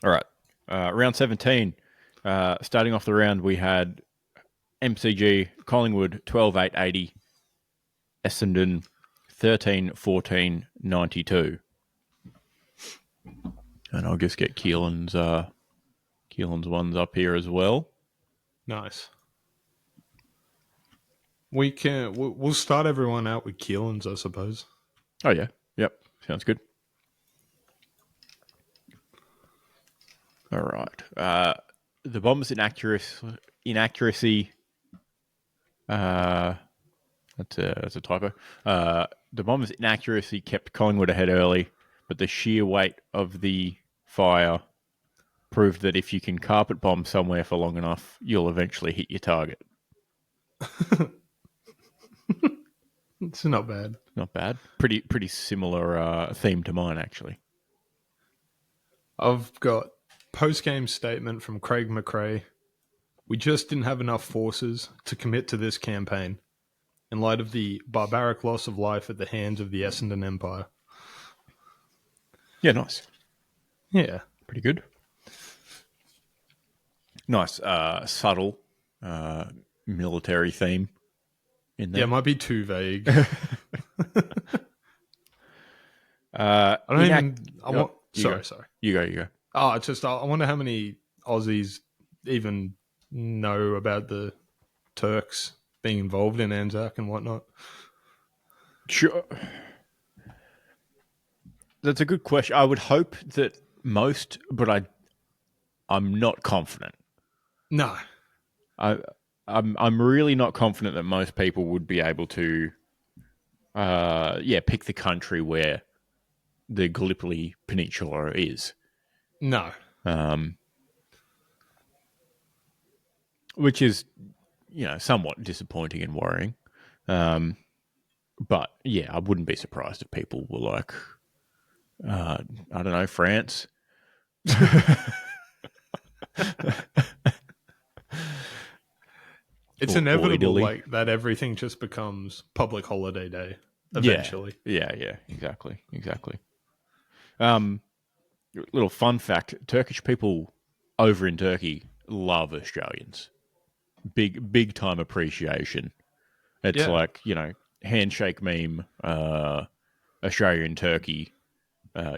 Speaker 1: All right. Round 17. Starting off the round, we had MCG Collingwood 12-8-80, Essendon 13-14-92. And I'll just get Keelan's ones up here as well.
Speaker 2: Nice. We'll start everyone out with Keelan's, I suppose.
Speaker 1: Oh yeah. Yep. Sounds good. All right. The Bombers' inaccuracy. That's a typo. The Bombers' inaccuracy kept Collingwood ahead early, but the sheer weight of the fire proved that if you can carpet bomb somewhere for long enough, you'll eventually hit your target.
Speaker 2: It's not bad.
Speaker 1: Not bad. Pretty similar theme to mine, actually.
Speaker 2: I've got post-game statement from Craig McRae. We just didn't have enough forces to commit to this campaign in light of the barbaric loss of life at the hands of the Essendon Empire.
Speaker 1: Yeah, nice.
Speaker 2: Yeah.
Speaker 1: Pretty good. Nice, subtle military theme in there.
Speaker 2: Yeah, it might be too vague. Sorry.
Speaker 1: You go.
Speaker 2: Oh, it's just I wonder how many Aussies even know about the Turks being involved in Anzac and whatnot.
Speaker 1: Sure. That's a good question. I would hope that most, but I'm not confident.
Speaker 2: No.
Speaker 1: I'm really not confident that most people would be able to pick the country where the Gallipoli Peninsula is.
Speaker 2: No.
Speaker 1: Which is, somewhat disappointing and worrying. But yeah, I wouldn't be surprised if people were like, I don't know, France.
Speaker 2: It's inevitable like that everything just becomes public holiday day eventually.
Speaker 1: Yeah, exactly. Little fun fact, Turkish people over in Turkey love Australians. Big time appreciation. It's like, handshake meme, Australia and Turkey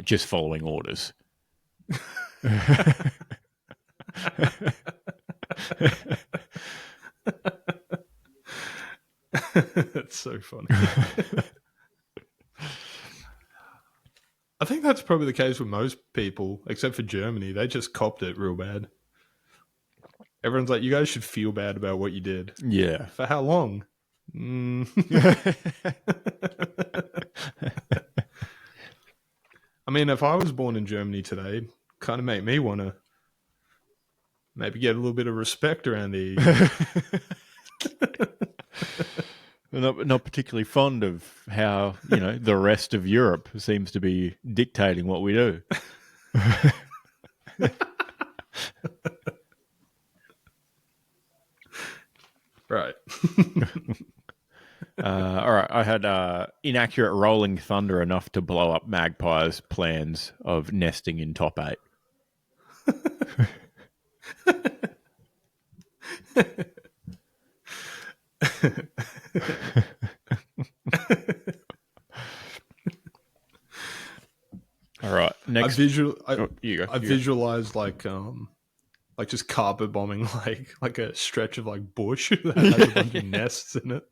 Speaker 1: just following orders.
Speaker 2: That's so funny. I think that's probably the case with most people, except for Germany. They just copped it real bad. Everyone's like, you guys should feel bad about what you did.
Speaker 1: Yeah.
Speaker 2: For how long? I mean, if I was born in Germany today, kind of make me want to maybe get a little bit of respect around here.
Speaker 1: Not particularly fond of how, the rest of Europe seems to be dictating what we do.
Speaker 2: Right.
Speaker 1: All right. I had inaccurate rolling thunder enough to blow up Magpies' plans of nesting in top 8. next. Oh, you go.
Speaker 2: I visualized like just carpet bombing like a stretch of like bush that has a bunch of nests in it.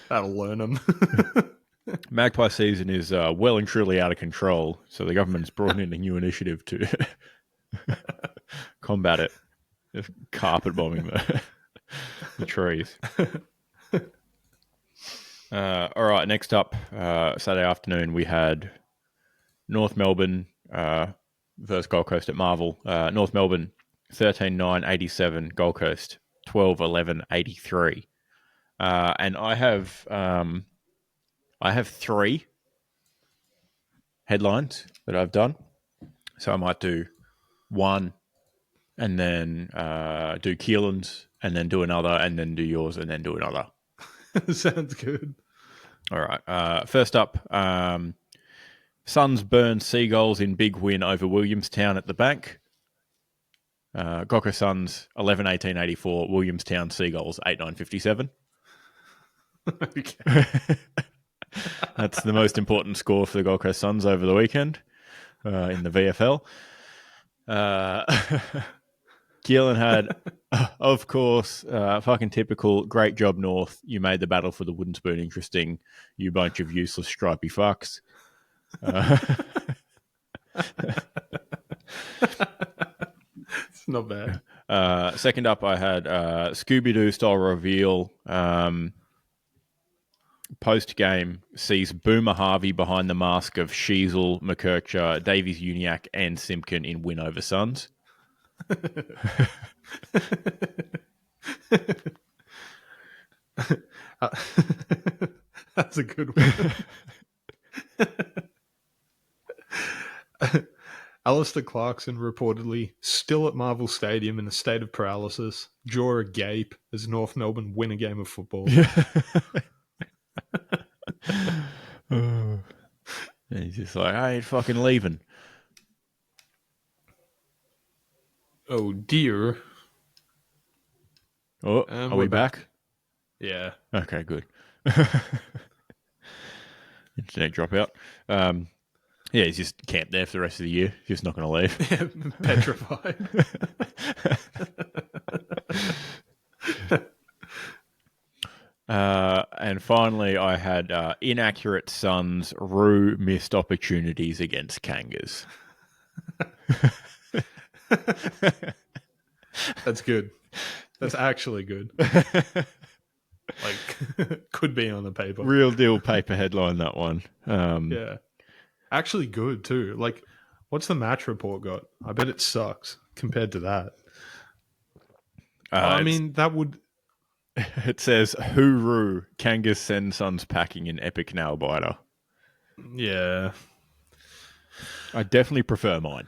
Speaker 2: That'll learn them.
Speaker 1: Magpie season is well and truly out of control, so the government's brought in a new initiative to combat it. Just carpet bombing the trees. All right, next up, Saturday afternoon, we had North Melbourne versus Gold Coast at Marvel. North Melbourne, 13-9-87. Gold Coast, 12-11-83. And I have 3 headlines that I've done. So I might do one and then do Keelan's and then do another and then do yours and then do another.
Speaker 2: Sounds good.
Speaker 1: All right. First up, Suns burn Seagulls in big win over Williamstown at the Bank. Gold Coast Suns 11-18-84. Williamstown Seagulls 8-9-57.
Speaker 2: Okay.
Speaker 1: That's the most important score for the Gold Coast Suns over the weekend in the VFL. Keelan had, of course, fucking typical, great job, North. You made the battle for the wooden spoon interesting, you bunch of useless stripy fucks.
Speaker 2: It's not bad.
Speaker 1: Second up, I had Scooby-Doo style reveal. Post-game sees Boomer Harvey behind the mask of Sheasel, McKercher, Davies Uniacke, and Simpkin in win over Suns.
Speaker 2: That's a good one. Alistair Clarkson reportedly still at Marvel Stadium in a state of paralysis, jaw agape as North Melbourne win a game of football.
Speaker 1: And he's just like, I ain't fucking leaving.
Speaker 2: Oh dear.
Speaker 1: Oh, are we back?
Speaker 2: Yeah.
Speaker 1: Okay, good. Internet dropout. Yeah, he's just camped there for the rest of the year. Just not going to leave.
Speaker 2: Yeah, petrified.
Speaker 1: And finally, I had inaccurate Suns rue missed opportunities against Kangas.
Speaker 2: That's good. That's actually good. Like, could be on the paper.
Speaker 1: Real deal paper headline, that one.
Speaker 2: Yeah. Actually good, too. Like, what's the match report got? I bet it sucks compared to that. I mean, that would...
Speaker 1: It says, hooroo, Kangas send Suns packing in epic nail biter.
Speaker 2: Yeah.
Speaker 1: I definitely prefer mine.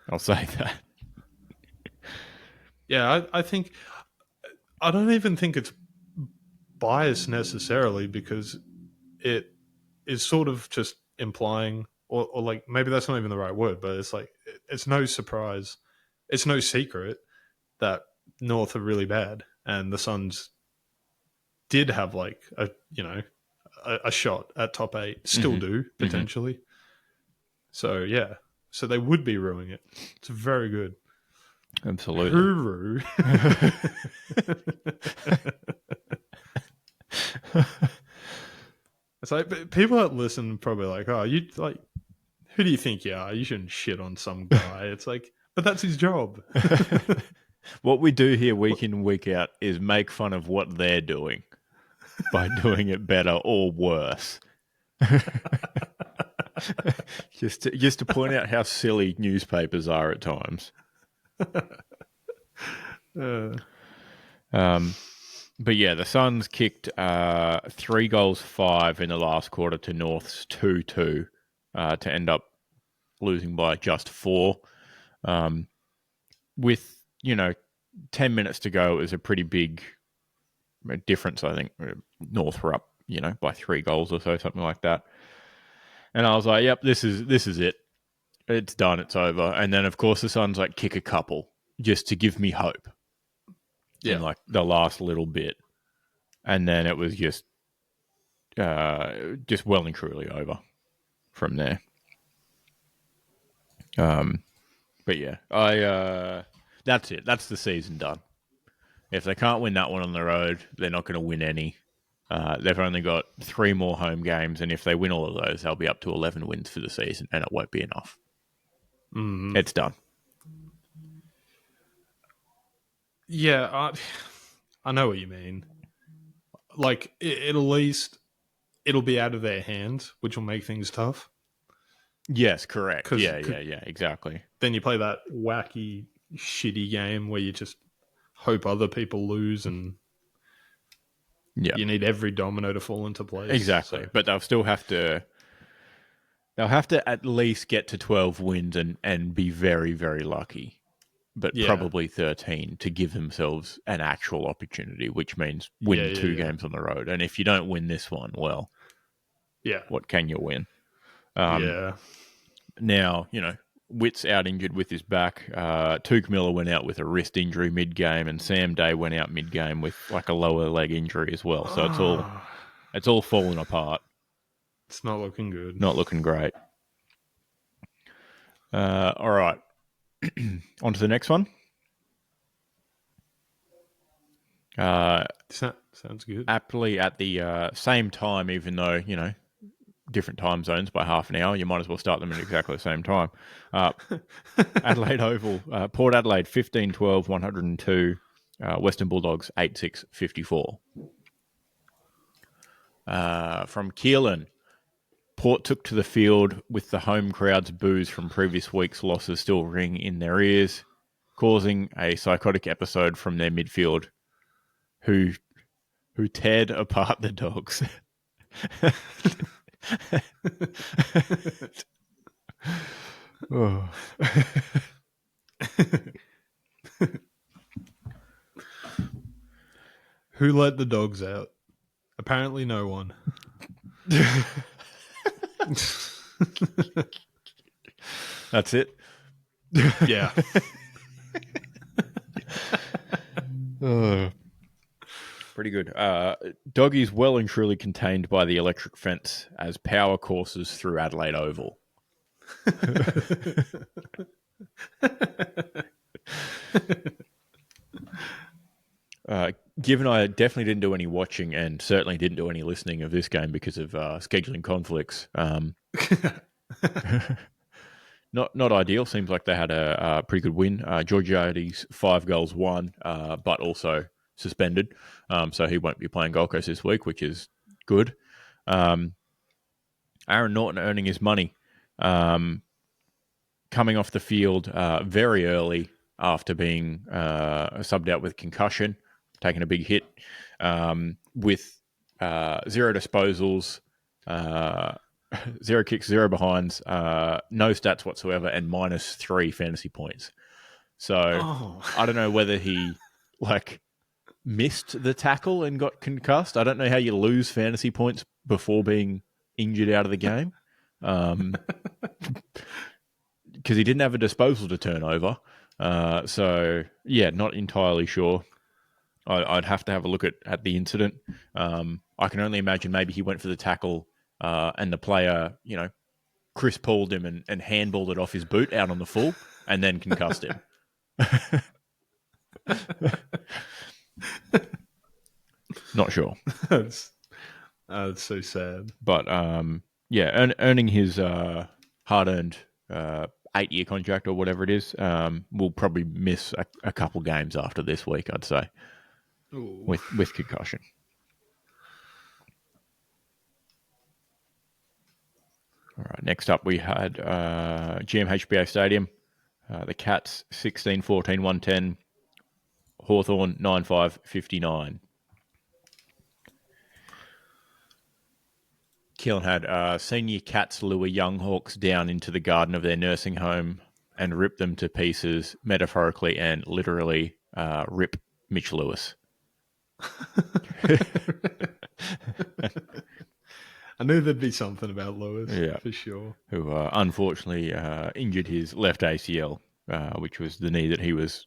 Speaker 1: I'll say that.
Speaker 2: Yeah, I think... I don't even think it's biased necessarily, because it is sort of just implying, or like, maybe that's not even the right word, but it's like, it's no surprise. It's no secret that North are really bad, and the Suns did have like a shot at top 8, still do potentially. So yeah, so they would be ruining it. It's very good.
Speaker 1: Absolutely.
Speaker 2: Hooroo. It's like, people that listen probably like, oh, you like, who do you think you are? You shouldn't shit on some guy. It's like, but that's his job.
Speaker 1: What we do here week in, week out is make fun of what they're doing by doing it better or worse. just to point out how silly newspapers are at times. But yeah, the Suns kicked 3 goals 5 in the last quarter to North's 2-2 to end up losing by just 4. With 10 minutes to go, it was a pretty big difference. I think North were up by 3 goals or so, something like that. And I was like, yep, this is it. It's done. It's over. And then of course the Suns like kick a couple just to give me hope.
Speaker 2: Yeah,
Speaker 1: in like the last little bit, and then it was just well and truly over from there. But yeah, that's it. That's the season done. If they can't win that one on the road, they're not going to win any. They've only got 3 more home games, and if they win all of those, they'll be up to 11 wins for the season, and it won't be enough. It's done.
Speaker 2: Yeah, I know what you mean. Like, at least it'll be out of their hands, which will make things tough.
Speaker 1: Yes, correct.
Speaker 2: 'Cause
Speaker 1: Yeah, exactly.
Speaker 2: then you play that wacky, shitty game where you just hope other people lose and you need every domino to fall into place.
Speaker 1: Exactly.
Speaker 2: So.
Speaker 1: But they'll still have to... They'll have to at least get to 12 wins and be very, very lucky. But probably 13 to give themselves an actual opportunity, which means win 2 games on the road. And if you don't win this one, well, what can you win? Now, Witt's out injured with his back. Tuke Miller went out with a wrist injury mid-game, and Sam Day went out mid-game with like a lower leg injury as well. So it's all fallen apart.
Speaker 2: It's not looking good.
Speaker 1: Not looking great. All right. On to the next one.
Speaker 2: Sounds good.
Speaker 1: Aptly at the same time, even though, different time zones by half an hour, you might as well start them at exactly the same time. Adelaide Oval, Port Adelaide 15-12, 102. Western Bulldogs 8-6, 54. From Keelan, Port took to the field with the home crowd's boos from previous week's losses still ringing in their ears, causing a psychotic episode from their midfield, who teared apart the Dogs.
Speaker 2: Who let the Dogs out? Apparently no one.
Speaker 1: That's it.
Speaker 2: Yeah.
Speaker 1: Pretty good. Doggies well and truly contained by the electric fence as power courses through Adelaide Oval. Given I definitely didn't do any watching and certainly didn't do any listening of this game because of scheduling conflicts, not ideal. Seems like they had a pretty good win. Georgiades 5 goals won, but also suspended, so he won't be playing Gold Coast this week, which is good. Aaron Norton earning his money, coming off the field very early after being subbed out with concussion, taking a big hit, with 0 disposals, 0 kicks, 0 behinds, no stats whatsoever, and -3 fantasy points. So I don't know whether he missed the tackle and got concussed. I don't know how you lose fantasy points before being injured out of the game, because he didn't have a disposal to turn over. So yeah, not entirely sure. I'd have to have a look at the incident. I can only imagine maybe he went for the tackle and the player, Chris pulled him and handballed it off his boot out on the full and then concussed him. Not sure.
Speaker 2: That's so sad.
Speaker 1: But earning his hard-earned 8-year contract or whatever it is, will probably miss a couple games after this week, I'd say.
Speaker 2: Ooh.
Speaker 1: With concussion. All right, next up we had GMHBA Stadium. The Cats 16-14, 110. Hawthorn 9-5, 59. Keelan had senior Cats lure young Hawks down into the garden of their nursing home and rip them to pieces, metaphorically and literally. Rip Mitch Lewis.
Speaker 2: I knew there'd be something about Lewis, for sure.
Speaker 1: Who unfortunately injured his left ACL, which was the knee that he was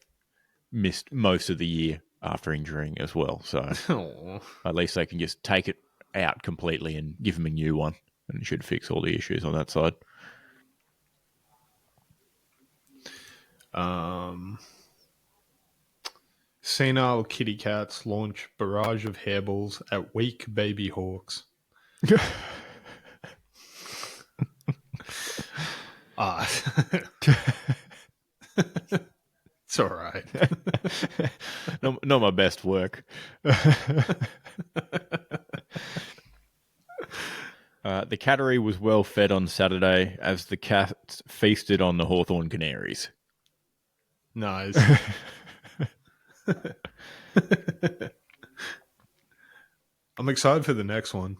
Speaker 1: missed most of the year after injuring as well. So at least they can just take it out completely and give him a new one, and it should fix all the issues on that side.
Speaker 2: Um, Senile kitty cats launch barrage of hairballs at weak baby hawks. Ah, it's all right.
Speaker 1: Not my best work. The cattery was well fed on Saturday as the cats feasted on the Hawthorn Canaries.
Speaker 2: Nice. I'm excited for the next one.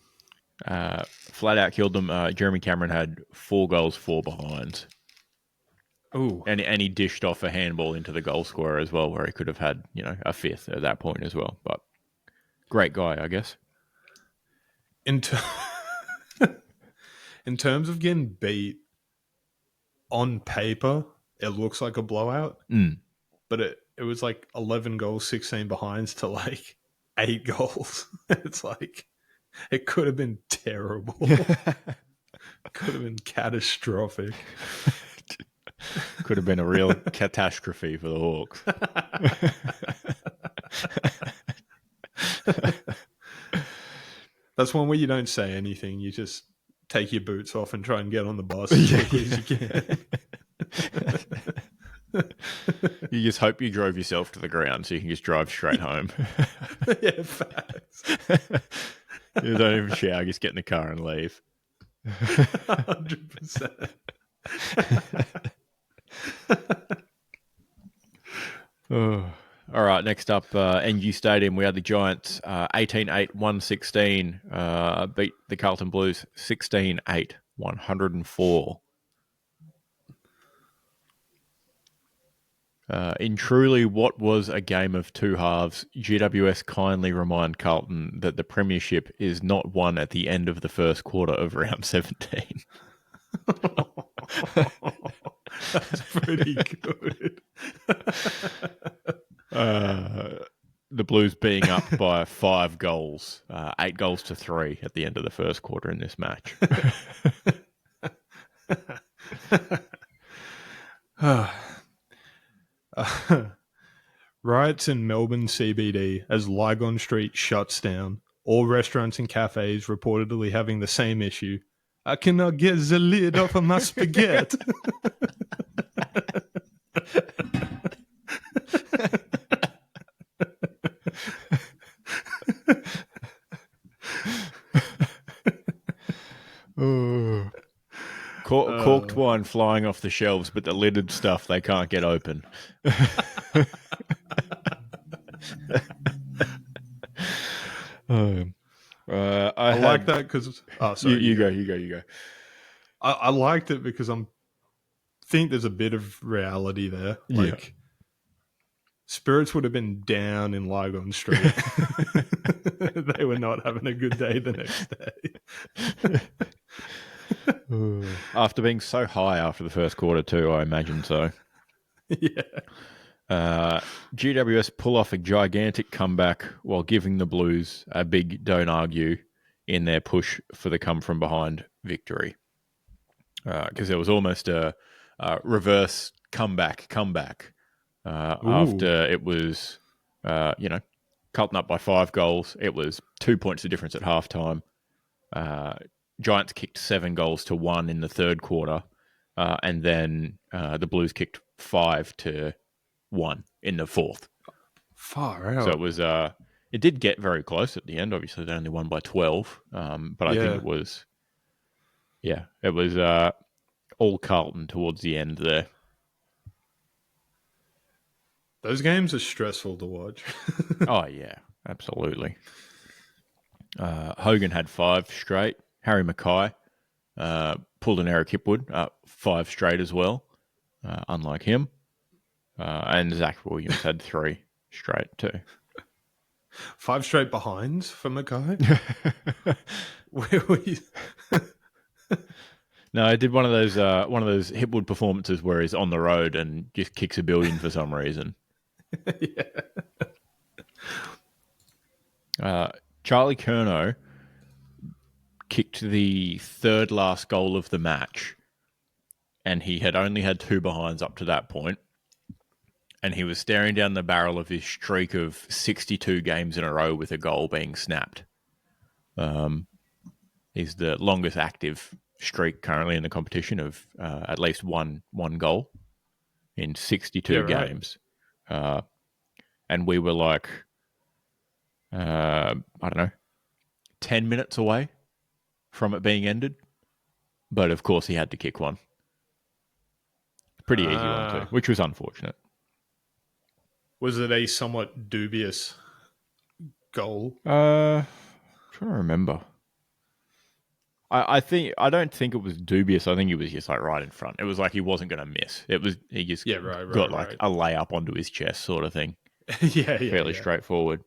Speaker 1: Flat out killed them. Jeremy Cameron had 4 goals, 4 behinds.
Speaker 2: Ooh.
Speaker 1: And he dished off a handball into the goal scorer as well, where he could have had, a 5th at that point as well. But great guy, I guess.
Speaker 2: In terms of getting beat, on paper, it looks like a blowout. But it was like 11 goals, 16 behinds to like 8 goals. It's like, it could have been terrible. Could have been catastrophic.
Speaker 1: Could have been a real catastrophe for the Hawks.
Speaker 2: That's one where you don't say anything. You just take your boots off and try and get on the bus as quickly as you can.
Speaker 1: You just hope you drove yourself to the ground so you can just drive straight home.
Speaker 2: Yeah, facts.
Speaker 1: You don't even shower, just get in the car and leave.
Speaker 2: 100%.
Speaker 1: All right, next up, NU Stadium, we had the Giants 18-8, 116, beat the Carlton Blues 16-8, 104. In truly what was a game of 2 halves, GWS kindly remind Carlton that the premiership is not won at the end of the first quarter of round 17.
Speaker 2: That's pretty good.
Speaker 1: The Blues being up by 5 goals, 8 goals to 3 at the end of the first quarter in this match.
Speaker 2: Riots in Melbourne CBD as Lygon Street shuts down. All restaurants and cafes reportedly having the same issue. I cannot get the lid off of my spaghetti.
Speaker 1: Corked wine flying off the shelves, but the lidded stuff they can't get open.
Speaker 2: I like that because... Oh, sorry.
Speaker 1: You go.
Speaker 2: I liked it because think there's a bit of reality there. Like, spirits would have been down in Lygon Street. They were not having a good day the next day.
Speaker 1: After being so high after the first quarter too, I imagine so.
Speaker 2: Yeah.
Speaker 1: GWS pull off a gigantic comeback while giving the Blues a big don't argue in their push for the come-from-behind victory. Because there was almost a reverse comeback after it was, Carlton up by 5 goals. It was 2 points of difference at halftime. Giants kicked 7 goals to 1 in the third quarter, and then the Blues kicked 5-1 in the fourth.
Speaker 2: Far out.
Speaker 1: So it was. It did get very close at the end. Obviously, they only won by 12, but I think it was. Yeah, it was all Carlton towards the end there.
Speaker 2: Those games are stressful to watch.
Speaker 1: Oh yeah, absolutely. Hogan had 5 straight. Harry Mackay pulled an Eric Hipwood 5 straight as well, unlike him. And Zach Williams had 3 straight too.
Speaker 2: 5 straight behinds for Mackay? Where were you?
Speaker 1: No, I did one of those Hipwood performances where he's on the road and just kicks a billion for some reason.
Speaker 2: Yeah.
Speaker 1: Charlie Curnow kicked the third last goal of the match, and he had only had 2 behinds up to that point. and he was staring down the barrel of his streak of 62 games in a row with a goal being snapped. He's the longest active streak currently in the competition of at least one goal in 62 games. And we were like, I don't know, 10 minutes away from it being ended. But of course, he had to kick one. Pretty easy one too, which was unfortunate.
Speaker 2: Was it a somewhat dubious goal?
Speaker 1: Trying to remember. I don't think it was dubious. I think he was just like right in front. It was like he wasn't going to miss. He just got like a layup onto his chest sort of thing. Fairly straightforward.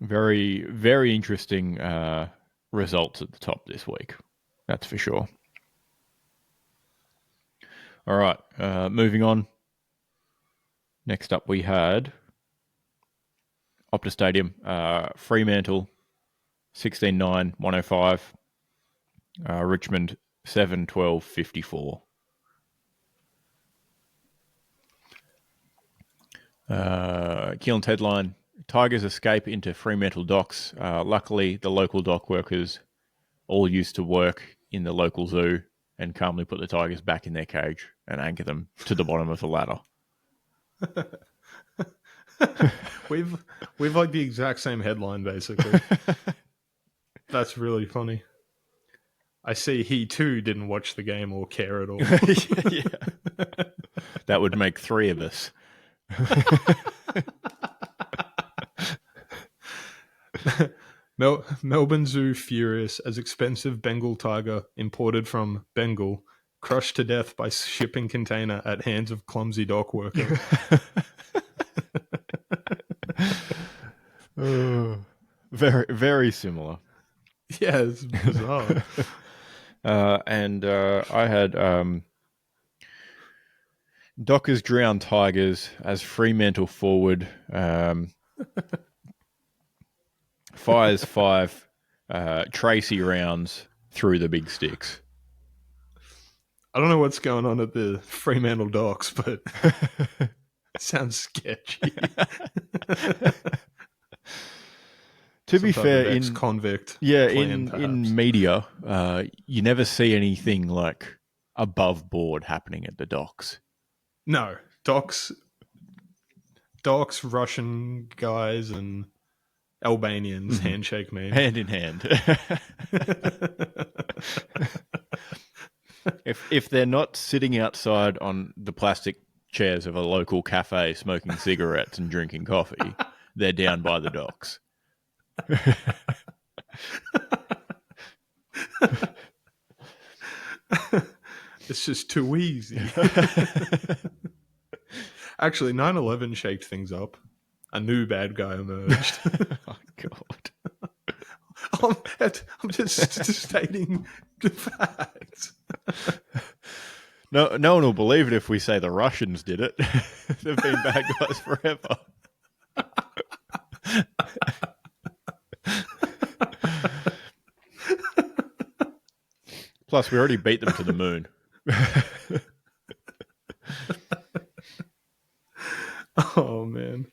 Speaker 1: Very, very interesting results at the top this week. That's for sure. All right, moving on. Next up, we had Optus Stadium, Fremantle, 16-9, 105. Richmond, 7-12, 54. Keelan's headline, Tigers escape into Fremantle docks. Luckily, the local dock workers all used to work in the local zoo and calmly put the tigers back in their cage and anchor them to the bottom of the ladder.
Speaker 2: We've like the exact same headline, basically. That's really funny. I see he too didn't watch the game or care at all.
Speaker 1: Yeah. That would make three of us.
Speaker 2: Melbourne Zoo furious as expensive Bengal tiger imported from Bengal crushed to death by shipping container at hands of clumsy dock worker.
Speaker 1: Very, very similar.
Speaker 2: Yeah, it's bizarre.
Speaker 1: And I had Dockers drown Tigers as Fremantle forward fires 5 Tracy rounds through the big sticks.
Speaker 2: I don't know what's going on at the Fremantle docks, but it sounds sketchy.
Speaker 1: To be fair, in
Speaker 2: convict,
Speaker 1: in media, you never see anything like above board happening at the docks.
Speaker 2: No, docks, Russian guys and Albanians handshake me
Speaker 1: hand in hand. If they're not sitting outside on the plastic chairs of a local cafe smoking cigarettes and drinking coffee, they're down by the docks.
Speaker 2: It's just too easy. Actually, 9/11 shaked things up. A new bad guy emerged.
Speaker 1: Oh, God.
Speaker 2: I'm just stating the facts.
Speaker 1: No one will believe it if we say the Russians did it. They've been bad guys forever. Plus, we already beat them to the moon.
Speaker 2: Oh, man.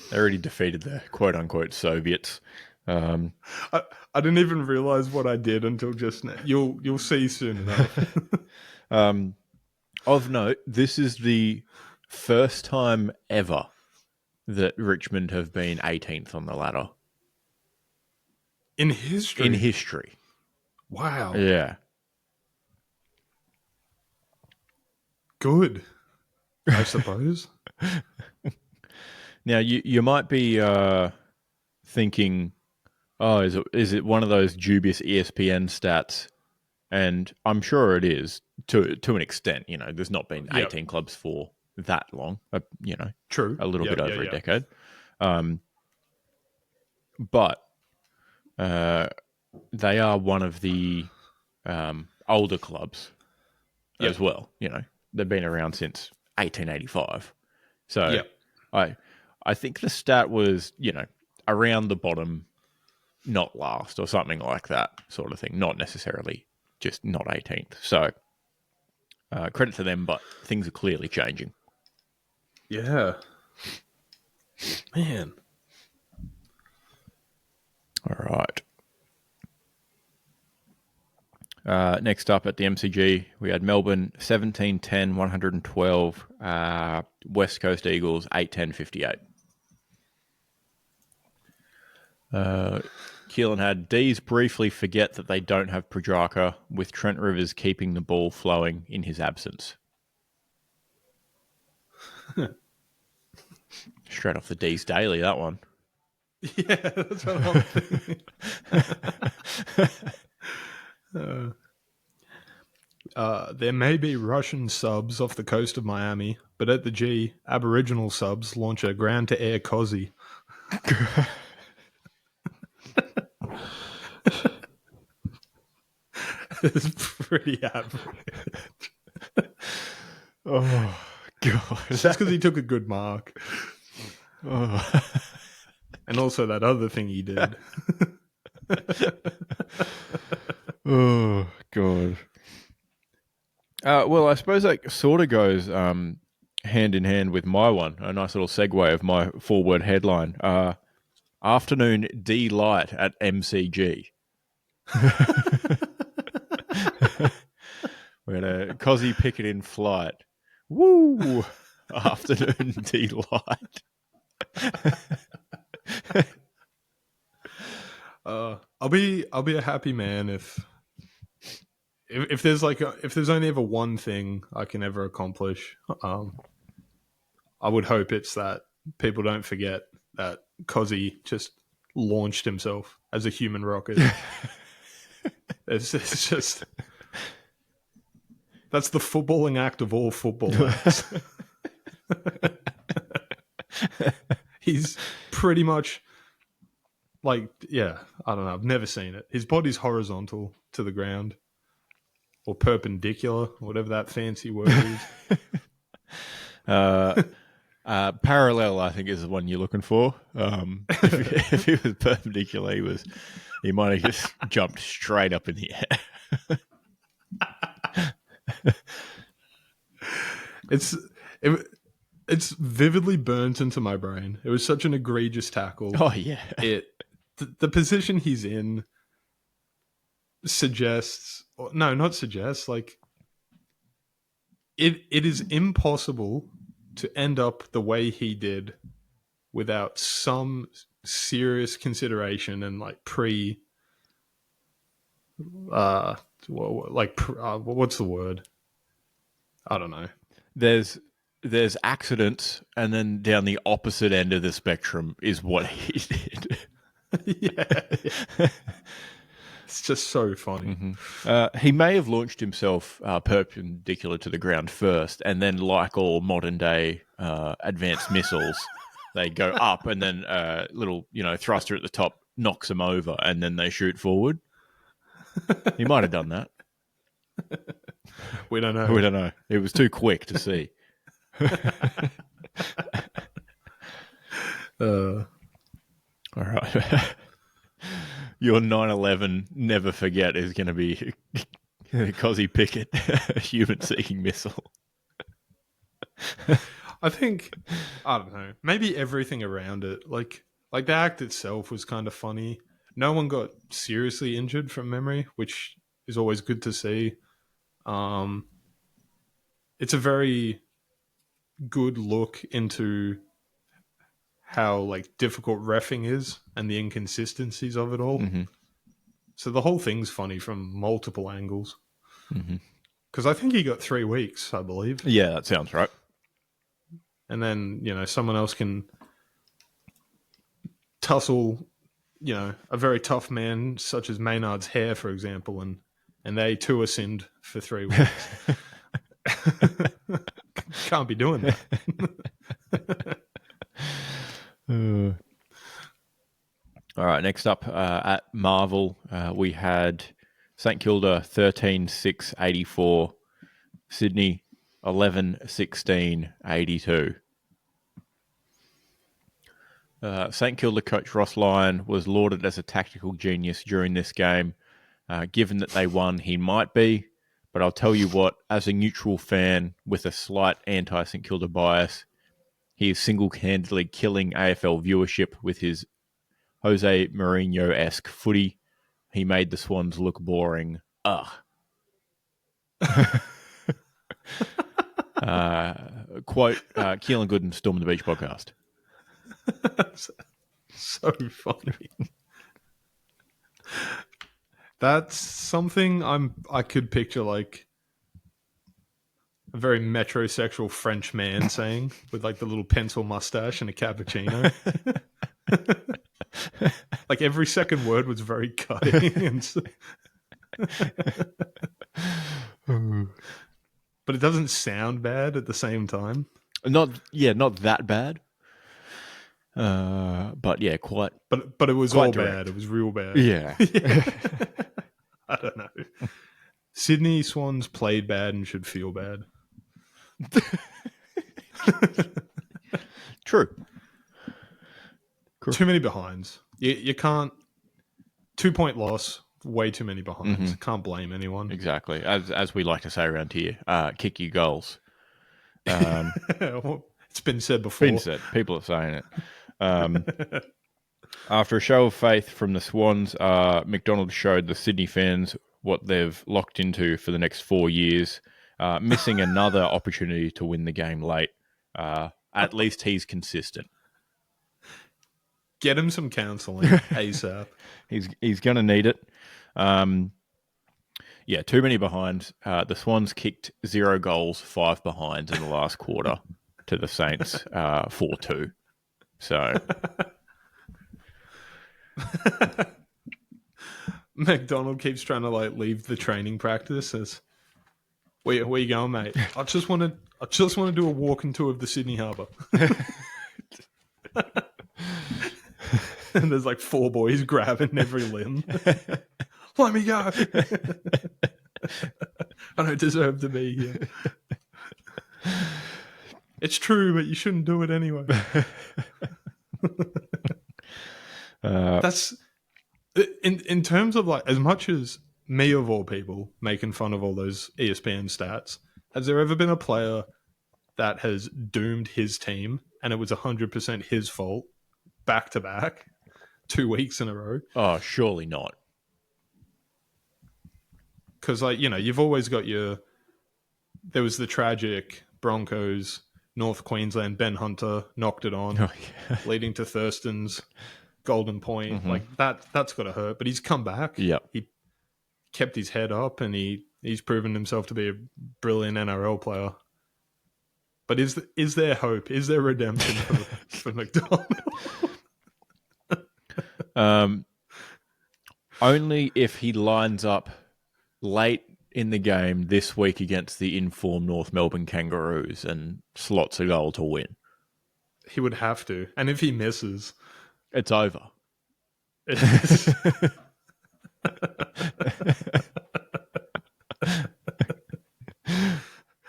Speaker 1: They already defeated the quote-unquote Soviets.
Speaker 2: I didn't even realize what I did until just now. You'll see soon enough.
Speaker 1: Of note, this is the first time ever that Richmond have been 18th on the ladder.
Speaker 2: In history?
Speaker 1: In history.
Speaker 2: Wow.
Speaker 1: Yeah.
Speaker 2: Good, I suppose.
Speaker 1: Now, you might be thinking, oh, is it one of those dubious ESPN stats? And I'm sure it is to an extent. You know, there's not been 18 clubs for that long.
Speaker 2: True.
Speaker 1: A little bit over a decade. But they are one of the older clubs as well. You know, they've been around since 1885. So I think the stat was, around the bottom, not last or something like that sort of thing. Not necessarily just not 18th. So Credit to them, but things are clearly changing.
Speaker 2: Yeah. Man.
Speaker 1: All right. Next up at the MCG, we had Melbourne 17-10, 112. West Coast Eagles 8-10, 58. Keelan had D's briefly forget that they don't have Petrarca, with Trent Rivers keeping the ball flowing in his absence. Straight off the D's Daily, that one.
Speaker 2: Yeah, that's what I'm thinking. There may be Russian subs off the coast of Miami, but at the G, Aboriginal subs launch a ground-to-air Cozzy. It's pretty average.
Speaker 1: Oh, God.
Speaker 2: It's just because he took a good mark.
Speaker 1: Oh.
Speaker 2: And also that other thing he did.
Speaker 1: Oh, God. Well, I suppose that sort of goes hand in hand with my one. A nice little segue of my 4-word headline. Afternoon delight at MCG. We had a Cozzy Pickett in flight. Woo! Afternoon delight.
Speaker 2: I'll be a happy man if there's if there's only ever one thing I can ever accomplish. I would hope it's that people don't forget that Cozzy just launched himself as a human rocket. It's just that's the footballing act of all football acts. He's pretty much I don't know. I've never seen it. His body's horizontal to the ground, or perpendicular, whatever that fancy word is.
Speaker 1: Parallel, I think, is the one you're looking for. If he was perpendicular, he might have just jumped straight up in the air.
Speaker 2: It's vividly burnt into my brain. It was such an egregious tackle.
Speaker 1: Oh yeah,
Speaker 2: the position he's in suggests, not suggests, it is impossible to end up the way he did without some serious consideration and what's the word? I don't know.
Speaker 1: There's accidents, and then down the opposite end of the spectrum is what he did.
Speaker 2: Yeah. It's just so funny.
Speaker 1: Mm-hmm. He may have launched himself perpendicular to the ground first, and then, like all modern day advanced missiles, they go up, and then a little thruster at the top knocks them over, and then they shoot forward. He might have done that.
Speaker 2: We don't know.
Speaker 1: We don't know. It was too quick to see. All right. Your 9/11 never forget is going to be Cozzy Pickett, human-seeking missile.
Speaker 2: I think, I don't know, maybe everything around it, like the act itself was kind of funny. No one got seriously injured from memory, which is always good to see. It's a very good look into how difficult reffing is and the inconsistencies of it all.
Speaker 1: Mm-hmm.
Speaker 2: So the whole thing's funny from multiple angles.
Speaker 1: Mm-hmm.
Speaker 2: Because I think he got 3 weeks, I believe.
Speaker 1: Yeah, that sounds right.
Speaker 2: And then, someone else can tussle, a very tough man such as Maynard's hair, for example, and they too are sinned for 3 weeks. Can't be doing that.
Speaker 1: All right, next up at Marvel, we had St Kilda 13-6, 84, Sydney 11-16, 82. St Kilda coach Ross Lyon was lauded as a tactical genius during this game. Given that they won, he might be, But I'll tell you what, as a neutral fan with a slight anti-St Kilda bias, he is single-handedly killing AFL viewership with his Jose Mourinho-esque footy. He made the Swans look boring. Ugh. Quote, Keelan Gooden, Storm the Beach podcast.
Speaker 2: So funny. That's something I could picture like a very metrosexual French man saying with like the little pencil mustache and a cappuccino. Like every second word was very cutting. But it doesn't sound bad at the same time.
Speaker 1: Not that bad. But yeah, quite.
Speaker 2: But it was
Speaker 1: quite
Speaker 2: all
Speaker 1: direct.
Speaker 2: bad. It was real bad.
Speaker 1: Yeah.
Speaker 2: I don't know. Sydney Swans played bad and should feel bad.
Speaker 1: True.
Speaker 2: Too many behinds. You can't. 2-point loss. Way too many behinds. Can't blame anyone.
Speaker 1: Exactly. As we like to say around here, kick your goals.
Speaker 2: It's been said before.
Speaker 1: Been said. People are saying it. After a show of faith from the Swans, McDonald showed the Sydney fans what they've locked into for the next 4 years, missing another opportunity to win the game late. At least he's consistent.
Speaker 2: Get him some counselling ASAP.
Speaker 1: He's going to need it. Yeah, too many behinds. The Swans kicked 0 goals, 5 behinds in the last quarter to the Saints 4-2. So
Speaker 2: McDonald keeps trying to like leave the training practice as where you going, mate? I just want to do a walking tour of the Sydney Harbour. And there's like 4 boys grabbing every limb. Let me go. I don't deserve to be here. It's true, but you shouldn't do it anyway. That's in terms of like, as much as me of all people making fun of all those ESPN stats, has there ever been a player that has doomed his team and it was 100% his fault back to back 2 weeks in a row?
Speaker 1: Oh, surely not.
Speaker 2: Because, like, you know, you've always got there was the tragic Broncos, North Queensland, Ben Hunter knocked it on, leading to Thurston's golden point. Like, that's got to hurt. But he's come back.
Speaker 1: Yep.
Speaker 2: He kept his head up and he's proven himself to be a brilliant NRL player. But is there hope? Is there redemption for McDonald?
Speaker 1: Only if he lines up late in the game this week against the informed North Melbourne Kangaroos and slots a goal to win.
Speaker 2: He would have to. And if he misses,
Speaker 1: it's over.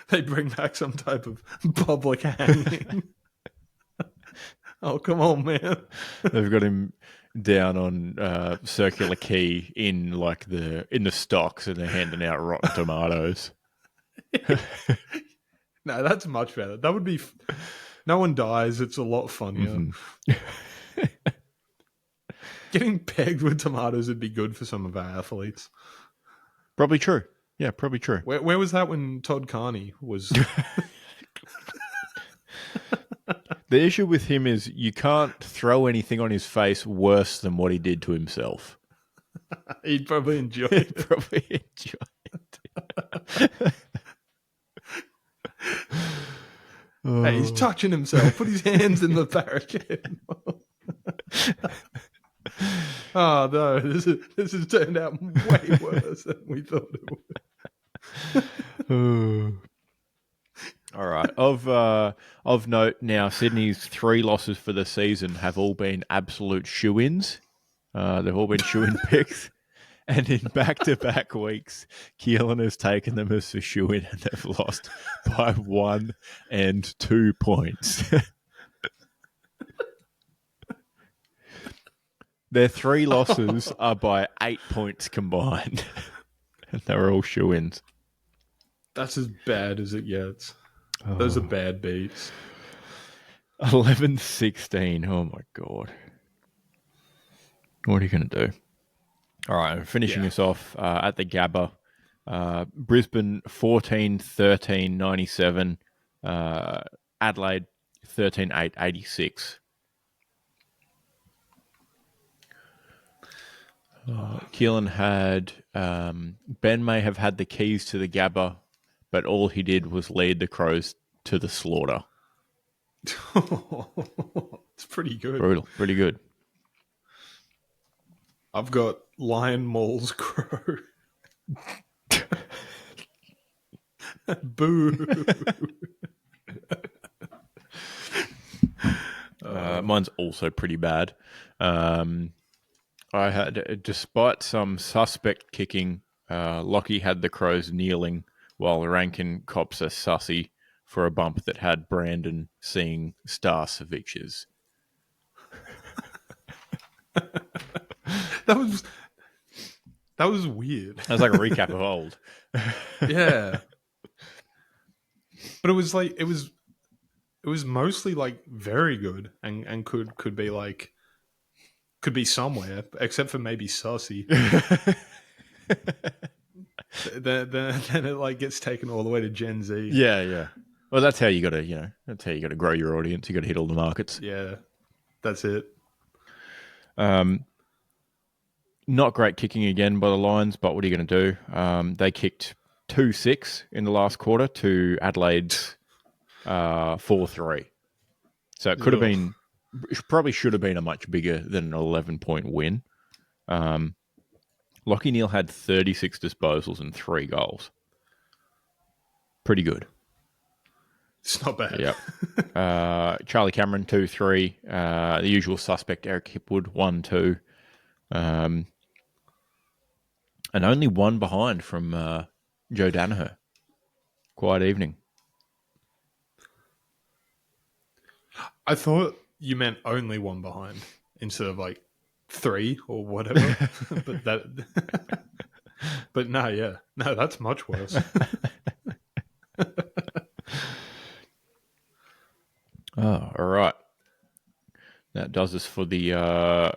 Speaker 2: They bring back some type of public hanging. Oh, come on, man.
Speaker 1: They've got him down on Circular Quay in the stocks, and they're handing out rotten tomatoes.
Speaker 2: No, that's much better. That would be. No one dies. It's a lot funnier. Getting pegged with tomatoes would be good for some of our athletes.
Speaker 1: Probably true. Yeah, probably true.
Speaker 2: Where was that when Todd Carney was?
Speaker 1: The issue with him is you can't throw anything on his face worse than what he did to himself.
Speaker 2: He'd probably enjoy it. Hey, he's touching himself. Put his hands in the barricade. Oh no, this has turned out way worse than we thought it would.
Speaker 1: All right. Of note now, Sydney's 3 losses for the season have all been absolute shoe-ins. They've all been shoe-in picks. And in back-to-back weeks, Keelan has taken them as a shoe-in and they've lost by 1 and 2 points. Their 3 losses are by 8 points combined. And they're all shoe-ins.
Speaker 2: That's as bad as it gets. Those are bad beats.
Speaker 1: 11-16. Oh my God. What are you going to do? All right, I'm finishing
Speaker 2: Yeah.
Speaker 1: this off at the Gabba. Brisbane 14-13, 97. Adelaide 13-8, 86. Keelan had Ben may have had the keys to the Gabba, but all he did was lead the Crows to the slaughter.
Speaker 2: It's pretty good.
Speaker 1: Brutal, pretty good.
Speaker 2: I've got Lion Mauls Crow. Boo.
Speaker 1: Mine's also pretty bad. I had, despite some suspect kicking, Lockie had the Crows kneeling while Rankin cops a sussy for a bump that had Brandon seeing star ceviches.
Speaker 2: That was weird.
Speaker 1: That was like a recap of old.
Speaker 2: Yeah. But it was mostly like very good and could be like could be somewhere except for maybe sussy. then it like gets taken all the way to Gen Z.
Speaker 1: Yeah. Well, that's how you got to, that's how you got to grow your audience. You got to hit all the markets.
Speaker 2: Yeah, that's it.
Speaker 1: Not great kicking again by the Lions, but what are you going to do? They kicked 2-6 in the last quarter to Adelaide's 4-3. So it could have been, probably should have been a much bigger than an 11-point win. Lockie Neal had 36 disposals and 3 goals. Pretty good.
Speaker 2: It's not bad.
Speaker 1: Yep. Charlie Cameron, 2-3. The usual suspect, Eric Hipwood, 1-2. And only one behind from Joe Danaher. Quiet evening.
Speaker 2: I thought you meant only one behind instead of like 3 or whatever. But no, that's much worse.
Speaker 1: Oh, all right. That does us for the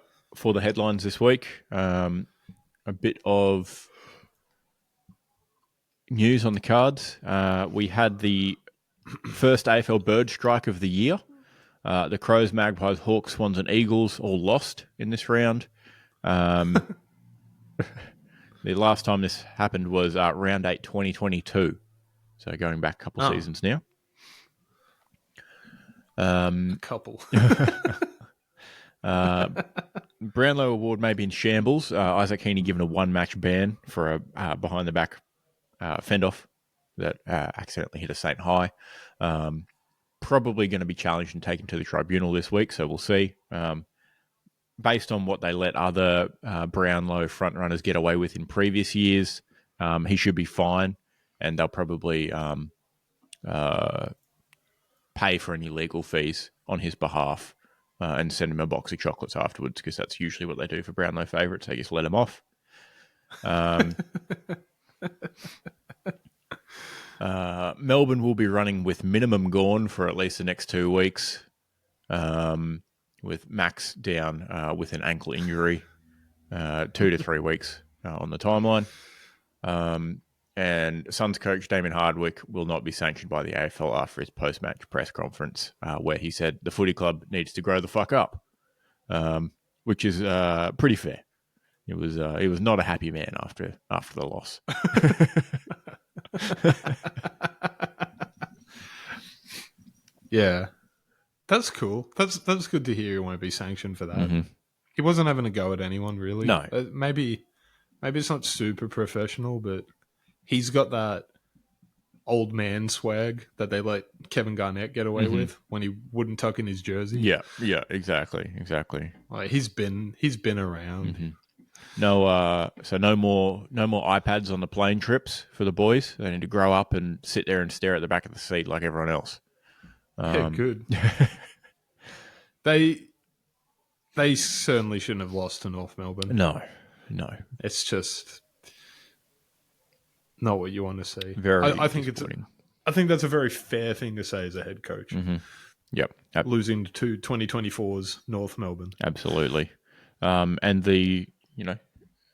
Speaker 1: headlines this week. A bit of news on the cards. We had the first AFL bird strike of the year. The Crows, Magpies, Hawks, Swans, and Eagles all lost in this round. The last time this happened was round 8, 2022. So going back a couple seasons now.
Speaker 2: A couple.
Speaker 1: Brownlow Award may be in shambles. Isaac Heaney given a 1-match ban for a behind-the-back fend-off that accidentally hit a St. High. Probably going to be challenged and taken to the tribunal this week, so we'll see. Based on what they let other Brownlow frontrunners get away with in previous years, he should be fine, and they'll probably pay for any legal fees on his behalf and send him a box of chocolates afterwards, because that's usually what they do for Brownlow favourites. They just let him off. Melbourne will be running with minimum Gawn for at least the next 2 weeks, with Max down with an ankle injury, 2 to 3 weeks on the timeline. And Suns coach Damien Hardwick will not be sanctioned by the AFL after his post-match press conference, where he said the footy club needs to grow the fuck up, which is pretty fair. He was not a happy man after the loss.
Speaker 2: Yeah, that's cool. That's good to hear. He won't be sanctioned for that.
Speaker 1: Mm-hmm.
Speaker 2: He wasn't having a go at anyone, really.
Speaker 1: No.
Speaker 2: Maybe it's not super professional, but he's got that old man swag that they let Kevin Garnett get away with when he wouldn't tuck in his jersey.
Speaker 1: Yeah, exactly.
Speaker 2: Like he's been around.
Speaker 1: Mm-hmm. No more iPads on the plane trips for the boys. They need to grow up and sit there and stare at the back of the seat like everyone else.
Speaker 2: Yeah, good. They certainly shouldn't have lost to North Melbourne.
Speaker 1: No.
Speaker 2: It's just not what you want to see.
Speaker 1: Very
Speaker 2: I think
Speaker 1: disappointing.
Speaker 2: I think that's a very fair thing to say as a head coach.
Speaker 1: Mm-hmm. Yep.
Speaker 2: Losing to 2024's North Melbourne.
Speaker 1: Absolutely. And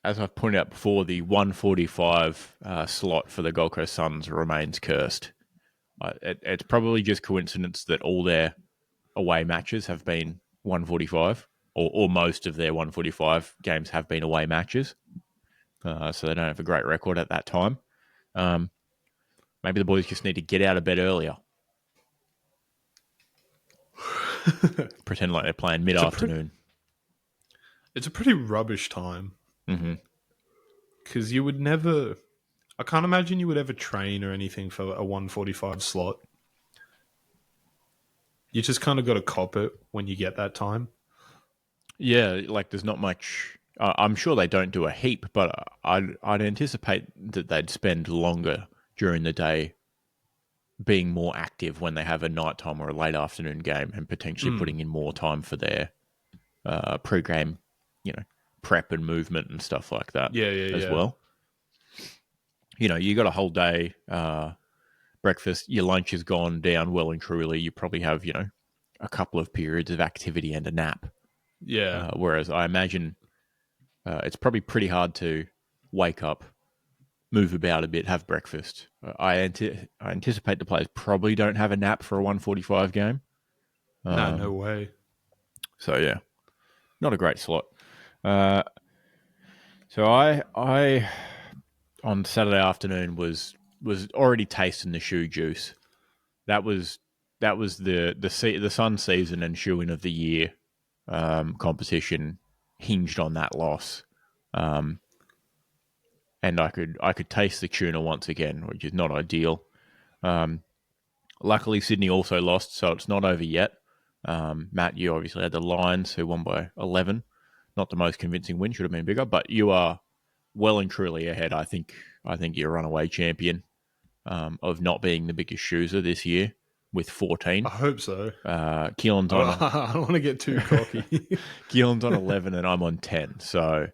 Speaker 1: as I've pointed out before, the 145 slot for the Gold Coast Suns remains cursed. It's probably just coincidence that all their away matches have been 145, or most of their 145 games have been away matches. So they don't have a great record at that time. Maybe the boys just need to get out of bed earlier. Pretend like they're playing mid-afternoon.
Speaker 2: It's a pretty rubbish time.
Speaker 1: Mm-hmm.
Speaker 2: Because you would never... I can't imagine you would ever train or anything for a 145 slot. You just kind of got to cop it when you get that time.
Speaker 1: Yeah, like there's not much... I'm sure they don't do a heap, but I'd anticipate that they'd spend longer during the day being more active when they have a nighttime or a late afternoon game, and potentially putting in more time for their pre-game, prep and movement and stuff like that as well. You got a whole day, breakfast, your lunch has gone down well and truly. You probably have, a couple of periods of activity and a nap.
Speaker 2: Yeah.
Speaker 1: Whereas I imagine it's probably pretty hard to wake up, move about a bit, have breakfast. I anticipate the players probably don't have a nap for a 145 game.
Speaker 2: No way.
Speaker 1: So, yeah, not a great slot. So I on Saturday afternoon was already tasting the shoe juice. That was the Sun season and shoe in of the year competition hinged on that loss, and I could taste the tuna once again, which is not ideal. Luckily, Sydney also lost, so it's not over yet. Matt, you obviously had the Lions, who won by 11. Not the most convincing win, should have been bigger, but you are well and truly ahead. I think you're a runaway champion of not being the biggest chooser this year with 14.
Speaker 2: I hope so.
Speaker 1: Keelan's on.
Speaker 2: I don't want to get too cocky.
Speaker 1: Keelan's on 11 and I'm on 10. So,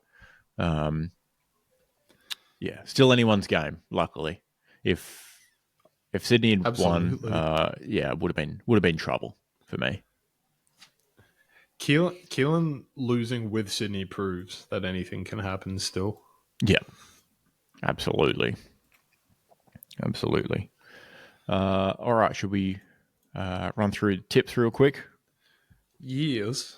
Speaker 1: yeah, still anyone's game. Luckily, if Sydney had
Speaker 2: Absolutely.
Speaker 1: won, it would have been trouble for me.
Speaker 2: Keelan losing with Sydney proves that anything can happen still.
Speaker 1: Yeah, absolutely. All right, should we run through tips real quick?
Speaker 2: Years.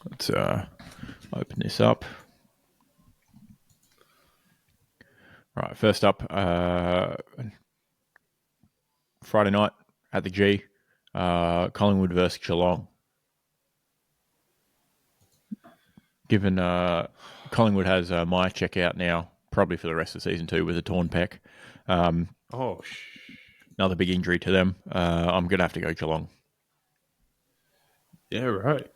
Speaker 1: Let's open this up. Right, first up, Friday night at the G, Collingwood versus Geelong. Given Collingwood has my checkout now, probably for the rest of the season too, with a torn pec. Another big injury to them. I'm going to have to go Geelong.
Speaker 2: Yeah, right.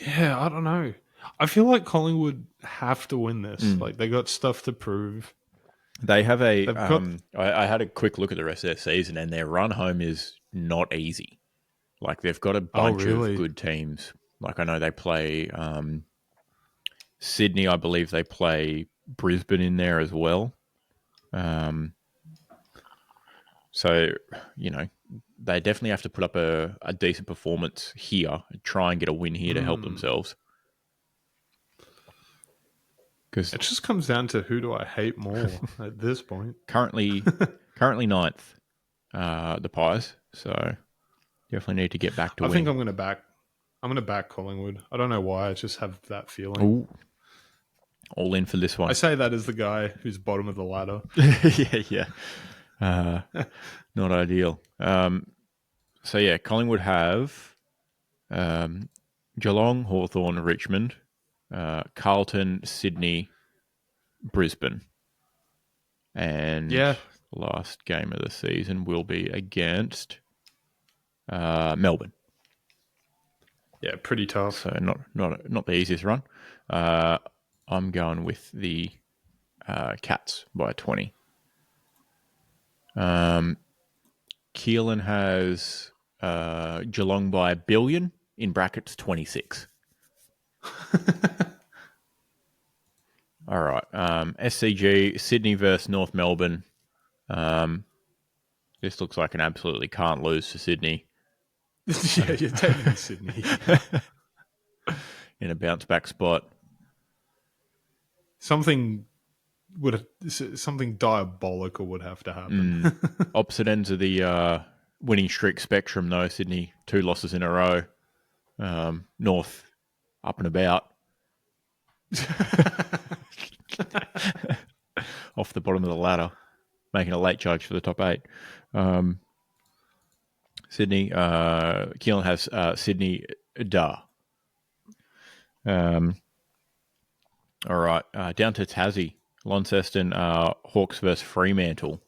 Speaker 2: Yeah, I don't know. I feel like Collingwood have to win this. Like, they got stuff to prove.
Speaker 1: They have a... I had a quick look at the rest of their season, and their run home is not easy. Like, they've got a bunch of good teams. Like, I know they play Sydney. I believe they play Brisbane in there as well. So, they definitely have to put up a decent performance here, try and get a win here to help themselves.
Speaker 2: Because it just comes down to who do I hate more at this point.
Speaker 1: Currently ninth, the Pies. So definitely need to get back to
Speaker 2: I
Speaker 1: win.
Speaker 2: think I'm going to back Collingwood. I don't know why. I just have that feeling.
Speaker 1: Ooh. All in for this one.
Speaker 2: I say that as the guy who's bottom of the ladder.
Speaker 1: yeah. Not ideal. So yeah, Collingwood have Geelong, Hawthorn, Richmond, Carlton, Sydney, Brisbane. And last game of the season will be against Melbourne.
Speaker 2: Yeah, pretty tough.
Speaker 1: So not the easiest run. I'm going with the Cats by 20. Keelan has Geelong by $1 billion, in brackets 26. All right. SCG, Sydney versus North Melbourne. This looks like an absolutely can't lose for Sydney.
Speaker 2: Yeah, you're taking Sydney.
Speaker 1: In a bounce back spot.
Speaker 2: Something diabolical would have to happen.
Speaker 1: Opposite ends of the winning streak spectrum, though. Sydney, 2 losses in a row. North, up and about. Off the bottom of the ladder, making a late charge for the top 8. Sydney, Keelan has Sydney, duh. All right, down to Tassie. Launceston, Hawks versus Fremantle.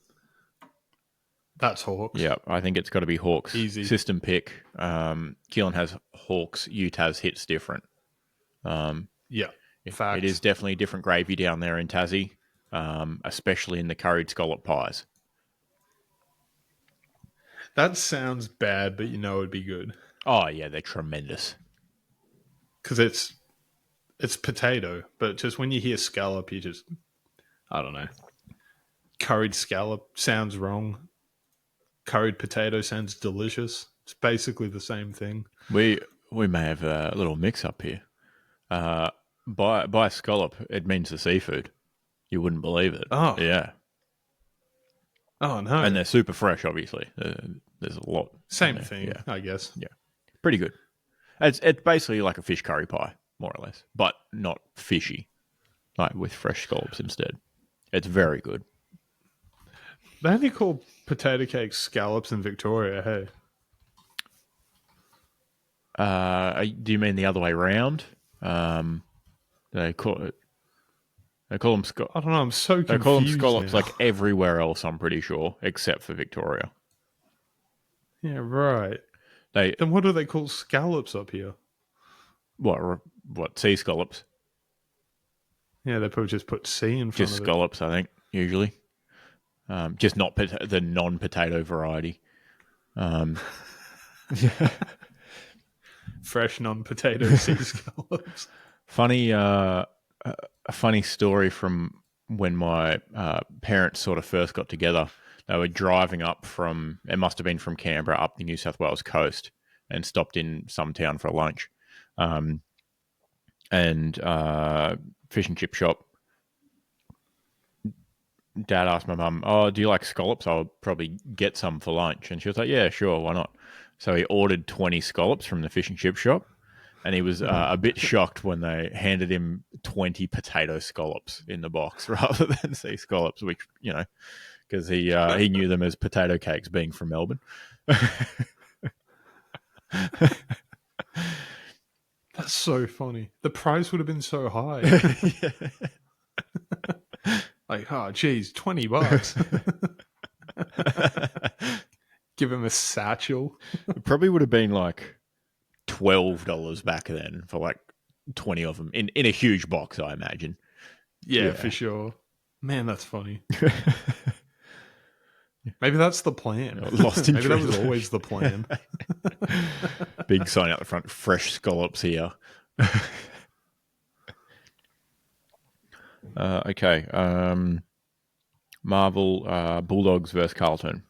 Speaker 2: That's Hawks.
Speaker 1: Yeah, I think it's got to be Hawks.
Speaker 2: Easy.
Speaker 1: System pick. Keelan has Hawks. UTAS hits different.
Speaker 2: Yeah, facts.
Speaker 1: It is definitely different gravy down there in Tassie, especially in the curried scallop pies.
Speaker 2: That sounds bad, but you know it'd be good.
Speaker 1: Oh, yeah, they're tremendous.
Speaker 2: Because it's potato, but just when you hear scallop, you just, I don't know. Curried scallop sounds wrong. Curried potato sounds delicious. It's basically the same thing.
Speaker 1: We may have a little mix-up here. By scallop, it means the seafood. You wouldn't believe it.
Speaker 2: Oh.
Speaker 1: Yeah.
Speaker 2: Oh, no.
Speaker 1: And they're super fresh, obviously. There's a lot.
Speaker 2: Same thing, yeah. I guess.
Speaker 1: Yeah. Pretty good. It's basically like a fish curry pie, more or less, but not fishy, like with fresh scallops instead. It's very good.
Speaker 2: They only call potato cakes scallops in Victoria, hey?
Speaker 1: Do you mean the other way around? They call them
Speaker 2: I don't know, I'm so confused.
Speaker 1: They call them scallops
Speaker 2: now.
Speaker 1: like everywhere else, I'm pretty sure, except for Victoria.
Speaker 2: Yeah, right. Then what do they call scallops up here?
Speaker 1: What sea scallops?
Speaker 2: Yeah, they probably just put C in front
Speaker 1: Just
Speaker 2: of it.
Speaker 1: scallops, I think, usually. Just not the non-potato variety.
Speaker 2: Fresh non-potato sea scallops.
Speaker 1: A funny story from when my parents sort of first got together. They were driving up it must have been from Canberra up the New South Wales coast, and stopped in some town for lunch. And fish and chip shop. Dad asked my mum, "Oh, do you like scallops? I'll probably get some for lunch." And she was like, "Yeah, sure, why not?" So he ordered 20 scallops from the fish and chip shop, and he was a bit shocked when they handed him 20 potato scallops in the box rather than sea scallops, which, because he knew them as potato cakes, being from Melbourne.
Speaker 2: That's so funny. The price would have been so high. Like, oh, geez, $20. Give him a satchel.
Speaker 1: It probably would have been like $12 back then for like 20 of them in a huge box, I imagine.
Speaker 2: Yeah, for sure. Man, that's funny. Maybe that's the plan.
Speaker 1: Lost in
Speaker 2: Maybe that was always the plan.
Speaker 1: Big sign out the front, fresh scallops here. Okay. Marvel, Bulldogs versus Carlton.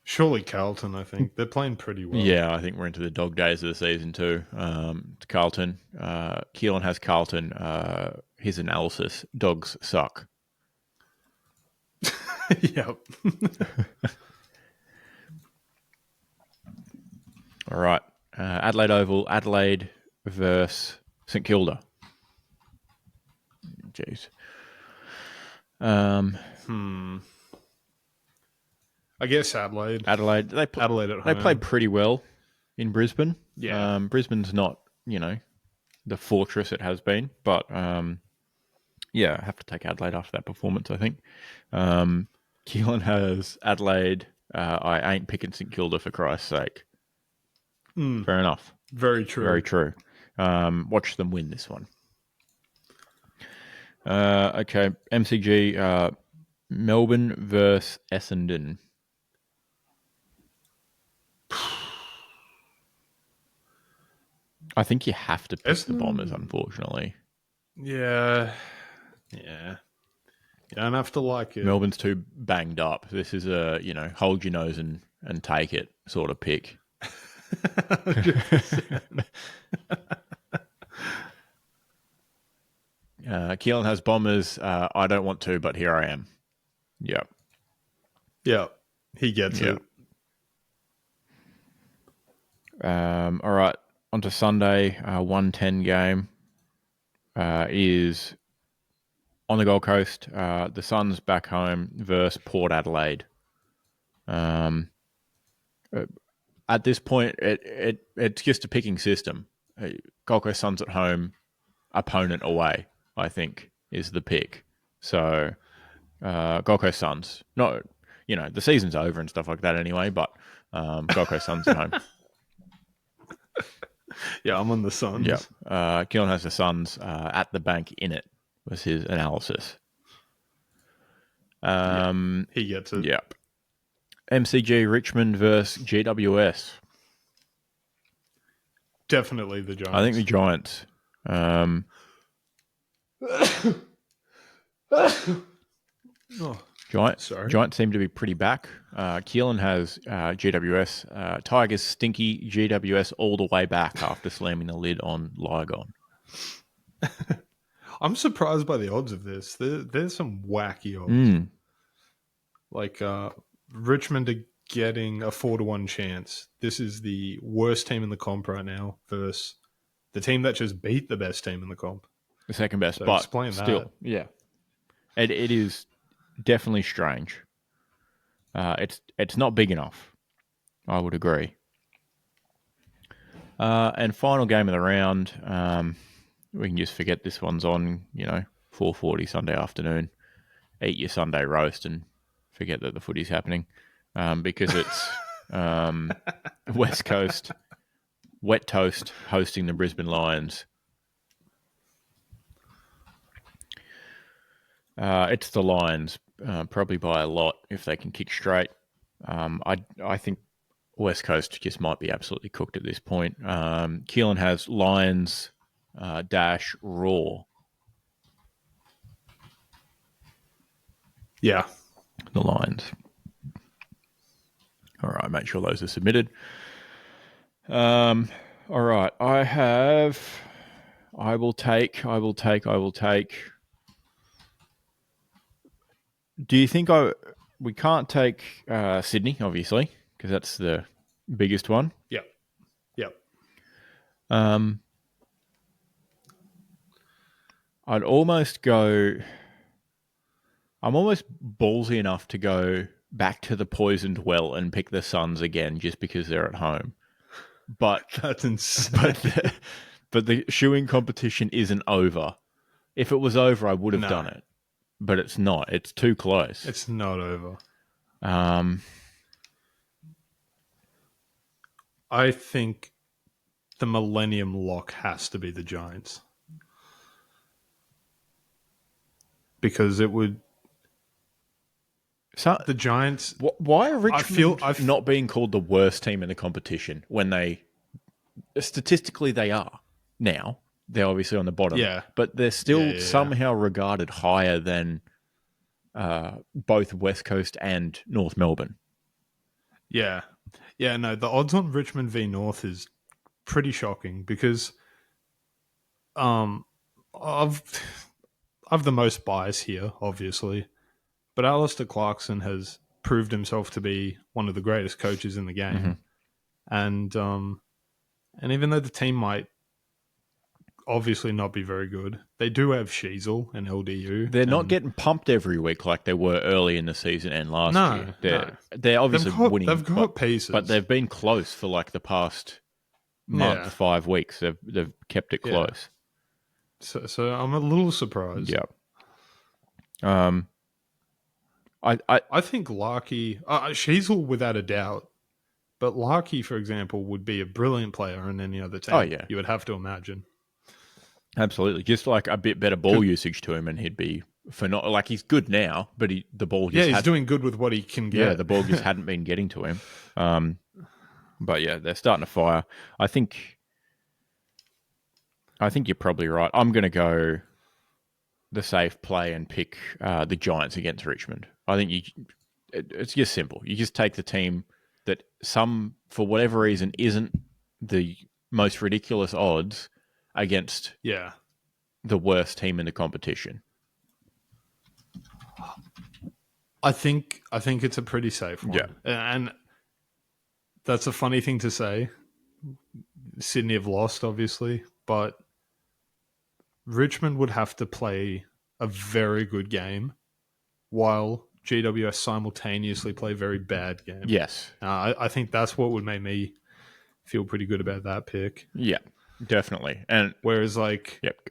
Speaker 2: Surely Carlton, I think. They're playing pretty well.
Speaker 1: Yeah, I think we're into the dog days of the season too. Carlton. Keelan has Carlton. His analysis, dogs suck.
Speaker 2: Yep.
Speaker 1: All right. Adelaide Oval, Adelaide versus St Kilda. Jeez.
Speaker 2: I guess Adelaide.
Speaker 1: Adelaide at home. They played pretty well in Brisbane.
Speaker 2: Yeah.
Speaker 1: Brisbane's not, the fortress it has been, but yeah, I have to take Adelaide after that performance, I think. Keelan has Adelaide. I ain't picking St Kilda, for Christ's sake. Fair enough.
Speaker 2: Very true.
Speaker 1: Very true. Watch them win this one. Okay, MCG, Melbourne versus Essendon. I think you have to pick the Bombers,
Speaker 2: Essendon,
Speaker 1: unfortunately.
Speaker 2: yeah, yeah. You don't have to like it.
Speaker 1: Melbourne's too banged up. This is a, hold your nose and take it sort of pick.
Speaker 2: 100%.
Speaker 1: Keelan has Bombers. I don't want to, but here I am. Yep.
Speaker 2: Yeah, he gets
Speaker 1: Yep.
Speaker 2: it.
Speaker 1: All right. On to Sunday. 1:10 game is on the Gold Coast. The Suns back home versus Port Adelaide. At this point, it's just a picking system. Gold Coast Suns at home, opponent away, I think, is the pick. So, Gold Coast Suns. Not, the season's over and stuff like that anyway, but Gold Coast Suns at home.
Speaker 2: Yeah, I'm on the Suns.
Speaker 1: Yep. Keelan has the Suns at the bank in it, was his analysis.
Speaker 2: He gets it.
Speaker 1: Yep. MCG Richmond versus GWS.
Speaker 2: Definitely the Giants.
Speaker 1: I think the Giants. Giants seem to be pretty back. Keelan has GWS. Tigers stinky GWS all the way back after slamming the lid on Lygon.
Speaker 2: I'm surprised by the odds of this. There's some wacky odds. Like Richmond are getting a 4-1 chance. This is the worst team in the comp right now versus the team that just beat the best team in the comp.
Speaker 1: The second best,
Speaker 2: So
Speaker 1: but
Speaker 2: explain
Speaker 1: still,
Speaker 2: that.
Speaker 1: yeah. It is definitely strange. It's not big enough. I would agree. And final game of the round, we can just forget this one's on, 4:40 Sunday afternoon. Eat your Sunday roast and forget that the footy's happening, because it's West Coast wet toast hosting the Brisbane Lions. It's the Lions, probably by a lot if they can kick straight. I think West Coast just might be absolutely cooked at this point. Keelan has Lions dash Raw.
Speaker 2: Yeah.
Speaker 1: The Lions. All right, make sure those are submitted. All right, I will take. Do you think we can't take Sydney, obviously, because that's the biggest one.
Speaker 2: Yep.
Speaker 1: I'd almost go. I'm almost ballsy enough to go back to the poisoned well and pick the Suns again, just because they're at home. But
Speaker 2: that's insane.
Speaker 1: But the shoeing competition isn't over. If it was over, I would have done it. But it's not. It's too close.
Speaker 2: It's not over. I think the Millennium Lock has to be the Giants. Because it would...
Speaker 1: So,
Speaker 2: the Giants...
Speaker 1: Why are Richmond not being called the worst team in the competition when they... Statistically, they are now. They're obviously on the bottom.
Speaker 2: Yeah.
Speaker 1: But they're still somehow regarded higher than both West Coast and North Melbourne.
Speaker 2: Yeah. Yeah, no, the odds on Richmond v North is pretty shocking because I've the most bias here, obviously. But Alistair Clarkson has proved himself to be one of the greatest coaches in the game. Mm-hmm. And even though the team might obviously not be very good, they do have Sheasel and LDU.
Speaker 1: They're not getting pumped every week like they were early in the season and last year. They're obviously winning.
Speaker 2: They've got pieces.
Speaker 1: But they've been close for like the past month, 5 weeks. They've kept it close.
Speaker 2: So I'm a little surprised.
Speaker 1: Yeah.
Speaker 2: I think Larkey, Sheasel without a doubt, but Larkey, for example, would be a brilliant player in any other team.
Speaker 1: Oh, yeah.
Speaker 2: You would have to imagine.
Speaker 1: Absolutely. Just like a bit better ball usage to him and he'd be like he's good now, but the ball just
Speaker 2: he's doing good with what he can get.
Speaker 1: Yeah, the ball just hadn't been getting to him. But yeah, they're starting to fire. I think I think you're probably right. I'm going to go the safe play and pick the Giants against Richmond. I think it's just simple. You just take the team that for whatever reason, isn't the most ridiculous odds against
Speaker 2: Yeah.
Speaker 1: the worst team in the competition.
Speaker 2: I think it's a pretty safe one.
Speaker 1: Yeah.
Speaker 2: And that's a funny thing to say. Sydney have lost, obviously, but Richmond would have to play a very good game while GWS simultaneously play a very bad game.
Speaker 1: Yes.
Speaker 2: I think that's what would make me feel pretty good about that pick.
Speaker 1: Yeah, definitely. And
Speaker 2: whereas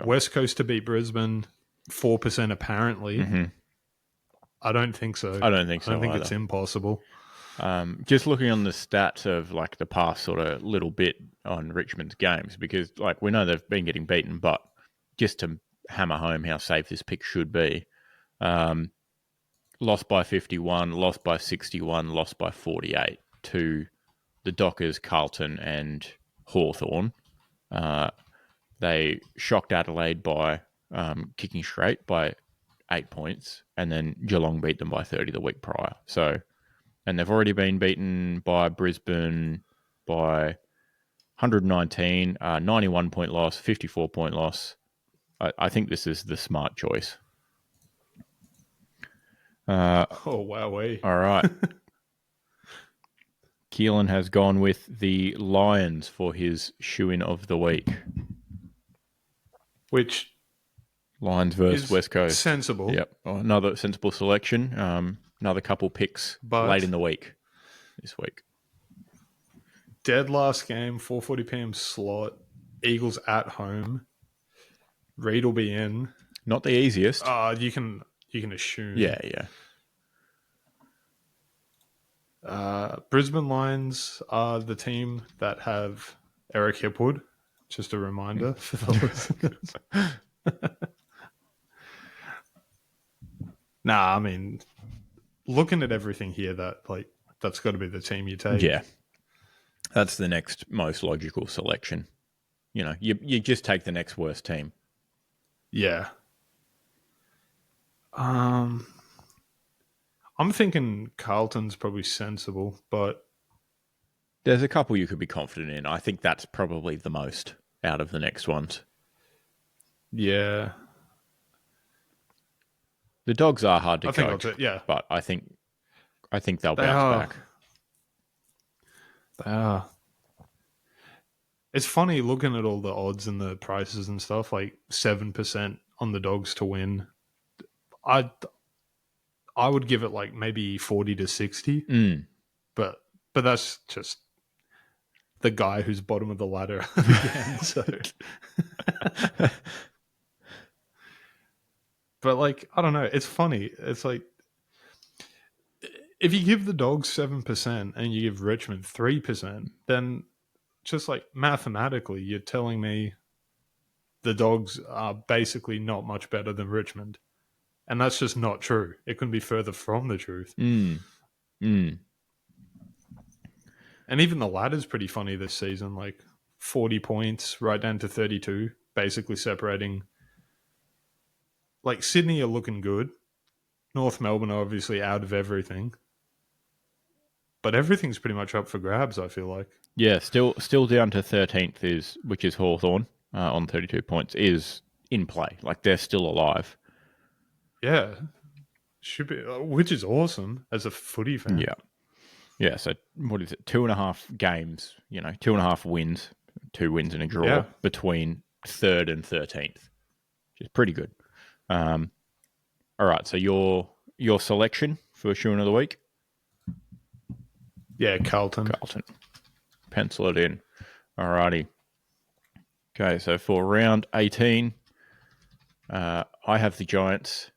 Speaker 2: West Coast to beat Brisbane 4% apparently, I don't think so.
Speaker 1: I don't think so.
Speaker 2: I don't think
Speaker 1: either.
Speaker 2: it's impossible.
Speaker 1: Just looking on the stats of the past sort of little bit on Richmond's games, because we know they've been getting beaten, but just to hammer home how safe this pick should be, lost by 51, lost by 61, lost by 48 to the Dockers, Carlton, and Hawthorn. They shocked Adelaide by kicking straight by 8 points, and then Geelong beat them by 30 the week prior. So, and they've already been beaten by Brisbane by 119, 91 point loss, 54 point loss. I think this is the smart choice.
Speaker 2: Oh, wow.
Speaker 1: All right. Keelan has gone with the Lions for his shoe-in of the week.
Speaker 2: Which
Speaker 1: Lions versus West Coast.
Speaker 2: Sensible.
Speaker 1: Yep. Another sensible selection. Another couple picks late in the week this week.
Speaker 2: Dead last game, 4:40 p.m. slot. Eagles at home. Reed will be in.
Speaker 1: Not the easiest.
Speaker 2: You can assume.
Speaker 1: Yeah.
Speaker 2: Brisbane Lions are the team that have Eric Hipwood. Just a reminder for the listeners. Nah, I mean, looking at everything here, that's got to be the team you take.
Speaker 1: Yeah. That's the next most logical selection. You just take the next worst team.
Speaker 2: Yeah. I'm thinking Carlton's probably sensible, but
Speaker 1: there's a couple you could be confident in. I think that's probably the most out of the next ones.
Speaker 2: Yeah.
Speaker 1: The Dogs are hard to coach.
Speaker 2: Yeah.
Speaker 1: But I think they'll bounce back.
Speaker 2: They are. It's funny looking at all the odds and the prices and stuff, 7% on the Dogs to win. I would give it maybe 40 to 60. But that's just the guy who's bottom of the ladder again. So. But I don't know. It's funny. It's if you give the Dogs 7% and you give Richmond 3%, then just mathematically, you're telling me the Dogs are basically not much better than Richmond. And that's just not true. It couldn't be further from the truth. And even the ladder's pretty funny this season. 40 points right down to 32, basically separating. Sydney are looking good. North Melbourne are obviously out of everything. But everything's pretty much up for grabs, I feel like.
Speaker 1: Yeah, still down to 13th, which is Hawthorn on 32 points, is in play. They're still alive.
Speaker 2: Yeah. Should be, which is awesome as a footy fan.
Speaker 1: Yeah. Yeah, so what is it? 2.5 games, 2.5 wins, 2 wins and a draw between 3rd and 13th, which is pretty good. All right, so your selection for shoe-in of the week?
Speaker 2: Yeah, Carlton.
Speaker 1: Pencil it in. All righty. Okay, so for round 18, I have the Giants.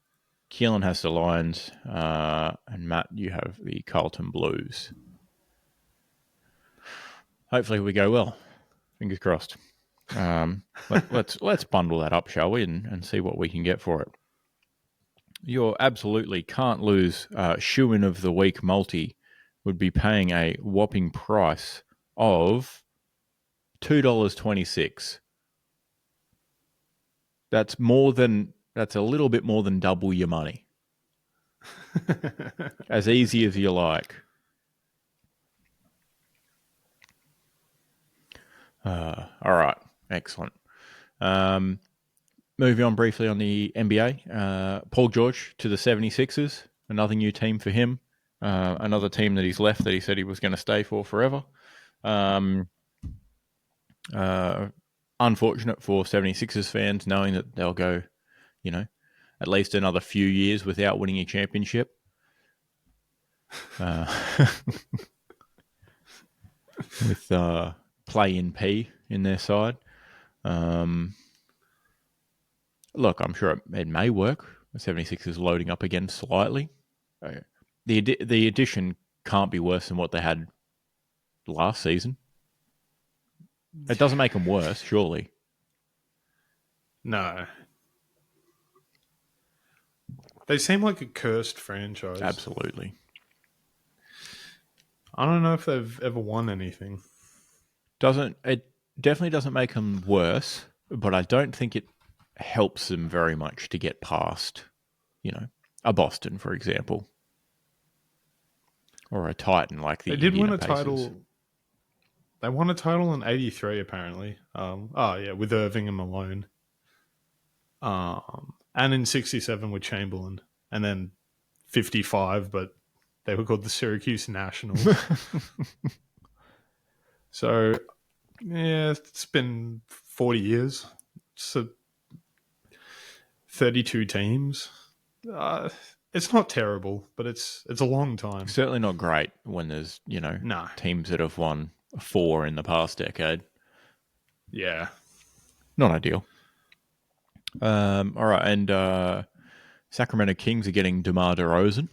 Speaker 1: Keelan has the Lions. And Matt, you have the Carlton Blues. Hopefully we go well. Fingers crossed. Let's bundle that up, shall we, and see what we can get for it. Your absolutely can't lose shoe-in of the week multi would be paying a whopping price of $2.26. That's a little bit more than double your money. As easy as you like. All right, excellent. Moving on briefly on the NBA, Paul George to the 76ers, another new team for him, another team that he's left that he said he was going to stay for forever. Unfortunate for 76ers fans knowing that they'll go, at least another few years without winning a championship. With play-in P in their side. Look, I'm sure it may work. The 76ers loading up again slightly. The addition can't be worse than what they had last season. It doesn't make them worse, surely.
Speaker 2: No. They seem like a cursed franchise.
Speaker 1: Absolutely.
Speaker 2: I don't know if they've ever won anything.
Speaker 1: It definitely doesn't make them worse, but I don't think it helps them very much to get past, a Boston, for example, or a Titan like the
Speaker 2: They did
Speaker 1: Indiana
Speaker 2: win a
Speaker 1: Pacers.
Speaker 2: title. They won a title in '83, apparently. With Irving and Malone. And in '67 with Chamberlain, and then '55, but they were called the Syracuse Nationals. So, yeah, it's been 40 years. So, 32 teams. It's not terrible, but it's a long time.
Speaker 1: Certainly not great when there's, teams that have won 4 in the past decade.
Speaker 2: Yeah.
Speaker 1: Not ideal. All right, and Sacramento Kings are getting DeMar DeRozan,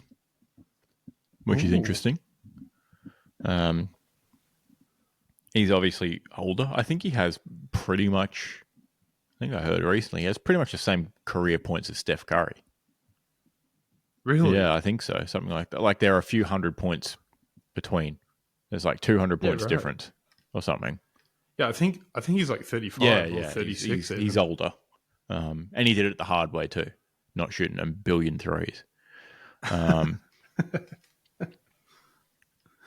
Speaker 1: which is interesting. He's obviously older. I think he has pretty much, I think I heard recently, he has pretty much the same career points as Steph Curry.
Speaker 2: Really?
Speaker 1: Yeah, I think so. Something like that. Like there are a few hundred points between. There's like 200 points difference or something.
Speaker 2: Yeah, I think he's like 35 or 36.
Speaker 1: He's older. And he did it the hard way too, not shooting a billion threes.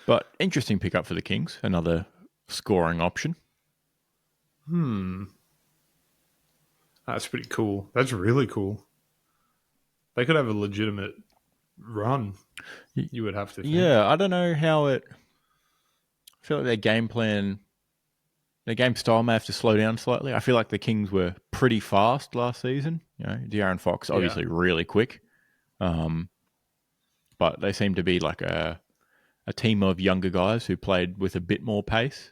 Speaker 1: But interesting pickup for the Kings. Another scoring option.
Speaker 2: That's pretty cool. That's really cool. They could have a legitimate run, you would have to think.
Speaker 1: Yeah, I don't know how I feel like their game style may have to slow down slightly. I feel like the Kings were pretty fast last season. De'Aaron Fox, obviously really quick. But they seem to be like a team of younger guys who played with a bit more pace,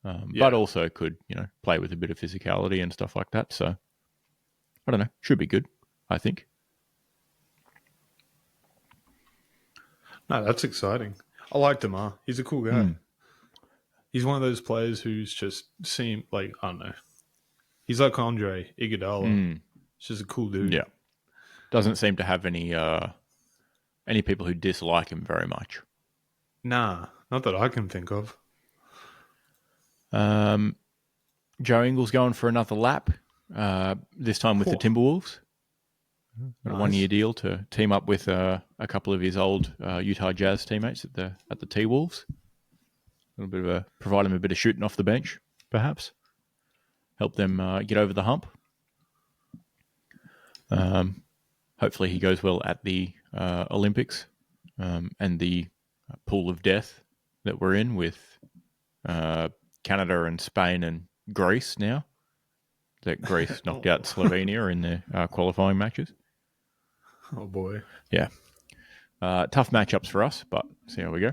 Speaker 1: but also could, play with a bit of physicality and stuff like that. So, I don't know. Should be good, I think.
Speaker 2: No, that's exciting. I like DeMar. He's a cool guy. He's one of those players who's just seem like, I don't know. He's like Andre Iguodala. It's just a cool dude.
Speaker 1: Yeah. Doesn't seem to have any people who dislike him very much.
Speaker 2: Nah, not that I can think of.
Speaker 1: Joe Ingles going for another lap, this time with the Timberwolves. Got a 1-year deal to team up with a couple of his old Utah Jazz teammates at the T-Wolves. Provide him a bit of shooting off the bench, perhaps. Help them get over the hump. Hopefully he goes well at the Olympics and the pool of death that we're in with Canada and Spain and Greece now. That Greece knocked out Slovenia in their qualifying matches.
Speaker 2: Oh, boy.
Speaker 1: Yeah. Tough matchups for us, but see how we go.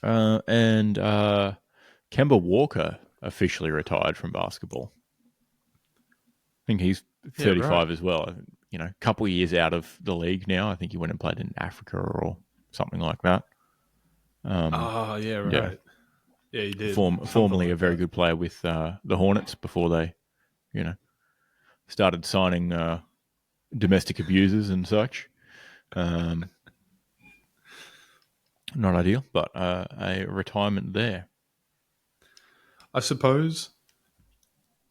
Speaker 1: And Kemba Walker officially retired from basketball. I think he's 35 as well. A couple of years out of the league now. I think he went and played in Africa or something like that.
Speaker 2: Yeah, right. Yeah, he did.
Speaker 1: Formerly a very good player with the Hornets before they, started signing domestic abusers and such. Not ideal, but a retirement there.
Speaker 2: I suppose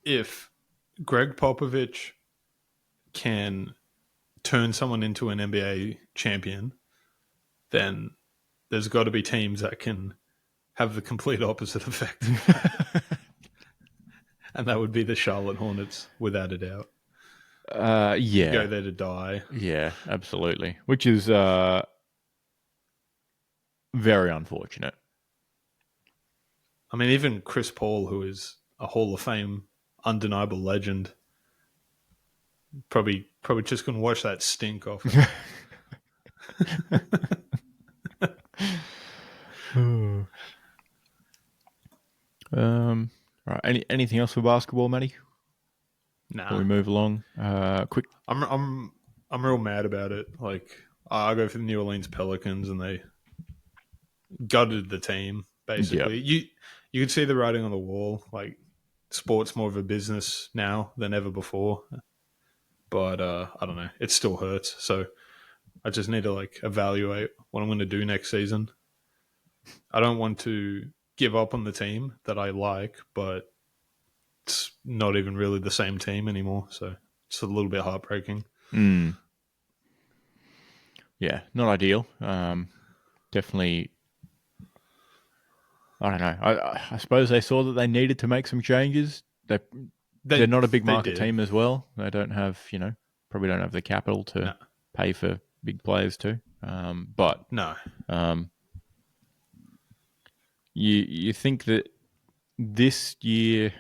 Speaker 2: if Greg Popovich can turn someone into an NBA champion, then there's got to be teams that can have the complete opposite effect. And that would be the Charlotte Hornets, without a doubt.
Speaker 1: Yeah.
Speaker 2: Go there to die.
Speaker 1: Yeah, absolutely. Which is very unfortunate.
Speaker 2: I mean, even Chris Paul, who is a Hall of Fame undeniable legend, probably just going to wash that stink off him.
Speaker 1: Right. Anything else for basketball, Matty? Before we
Speaker 2: Nah,
Speaker 1: move along, quick.
Speaker 2: I'm real mad about it. Like, I go for the New Orleans Pelicans, and they gutted the team.
Speaker 1: Yep.
Speaker 2: Basically, you could see the writing on the wall. Like, sport's more of a business now than ever before. But I don't know. It still hurts. So I just need to like evaluate what I'm going to do next season. I don't want to give up on the team that I like, but it's not even really the same team anymore. So it's a little bit heartbreaking.
Speaker 1: Mm. Yeah, not ideal. Definitely. I don't know. I suppose they saw that they needed to make some changes. They're not a big market
Speaker 2: did.
Speaker 1: team as well. They don't have, probably don't have the capital to
Speaker 2: No.
Speaker 1: pay for big players too. But
Speaker 2: No.
Speaker 1: you think that this year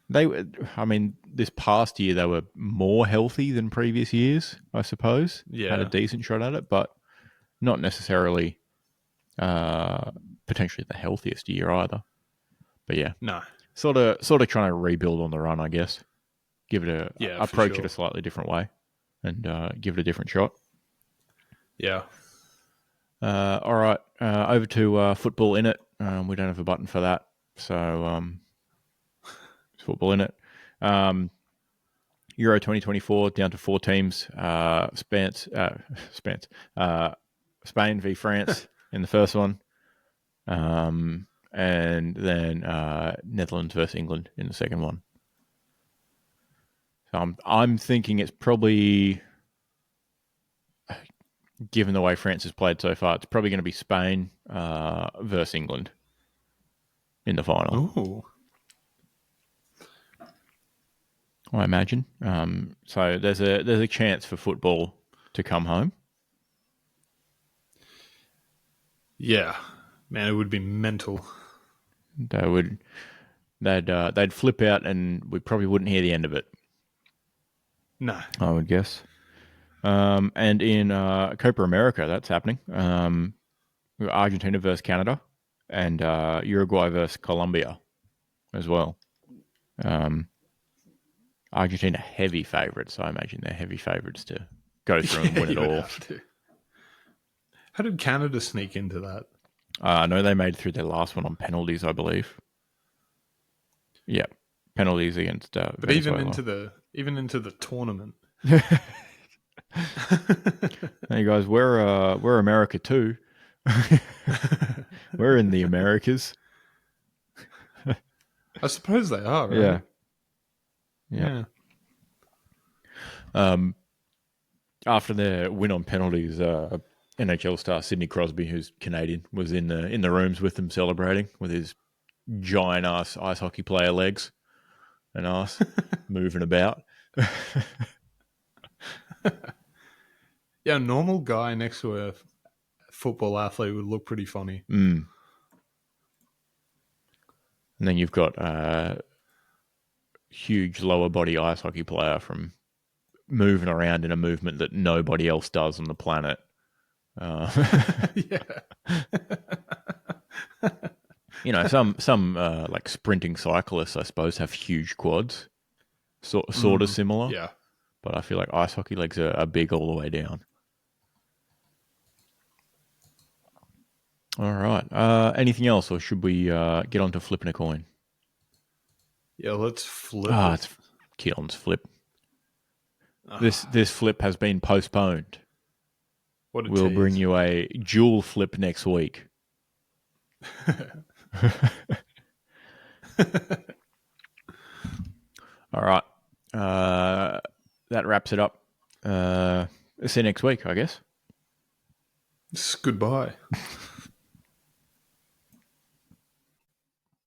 Speaker 1: this past year they were more healthy than previous years, I suppose. Had a
Speaker 2: Yeah.
Speaker 1: decent shot at it, but not necessarily potentially the healthiest year either. But yeah,
Speaker 2: No.
Speaker 1: sort of trying to rebuild on the run, I guess. Give it
Speaker 2: Yeah, for
Speaker 1: approach it
Speaker 2: sure.
Speaker 1: a slightly different way, and give it a different shot.
Speaker 2: Yeah.
Speaker 1: All right, over to football in it. We don't have a button for that, so football in it. Euro 2024 down to 4 teams. Spain v France in the first one, and then Netherlands versus England in the second one. So I'm thinking it's probably, given the way France has played so far, it's probably going to be Spain versus England in the final.
Speaker 2: Ooh.
Speaker 1: I imagine. So there's a chance for football to come home.
Speaker 2: Yeah. Man, it would be mental.
Speaker 1: They'd flip out, and we probably wouldn't hear the end of it.
Speaker 2: No.
Speaker 1: I would guess. And in Copa America, that's happening. Argentina versus Canada, and Uruguay versus Colombia as well. Argentina heavy favourites. I imagine they're heavy favourites to go through and win it all.
Speaker 2: How did Canada sneak into that?
Speaker 1: I know they made it through their last one on penalties, I believe. Yeah, penalties against
Speaker 2: But
Speaker 1: Venezuela.
Speaker 2: even into the tournament.
Speaker 1: Hey guys, we're America too. We're in the Americas.
Speaker 2: I suppose they are, right?
Speaker 1: Yeah. After their win on penalties, NHL star Sidney Crosby, who's Canadian, was in the rooms with them celebrating with his giant ass ice hockey player legs and ass moving about.
Speaker 2: Yeah, a normal guy next to a football athlete would look pretty funny.
Speaker 1: And then you've got a huge lower body ice hockey player from moving around in a movement that nobody else does on the planet.
Speaker 2: Yeah.
Speaker 1: Some like sprinting cyclists, I suppose, have huge quads, sort of similar.
Speaker 2: Yeah.
Speaker 1: But I feel like ice hockey legs are big all the way down. All right. Anything else, or should we get on to flipping a coin?
Speaker 2: Yeah, let's flip it.
Speaker 1: It's Keelan's flip. This flip has been postponed.
Speaker 2: What a
Speaker 1: We'll
Speaker 2: tease.
Speaker 1: bring you a dual flip next week. All right. that wraps it up. See you next week, I guess.
Speaker 2: It's goodbye.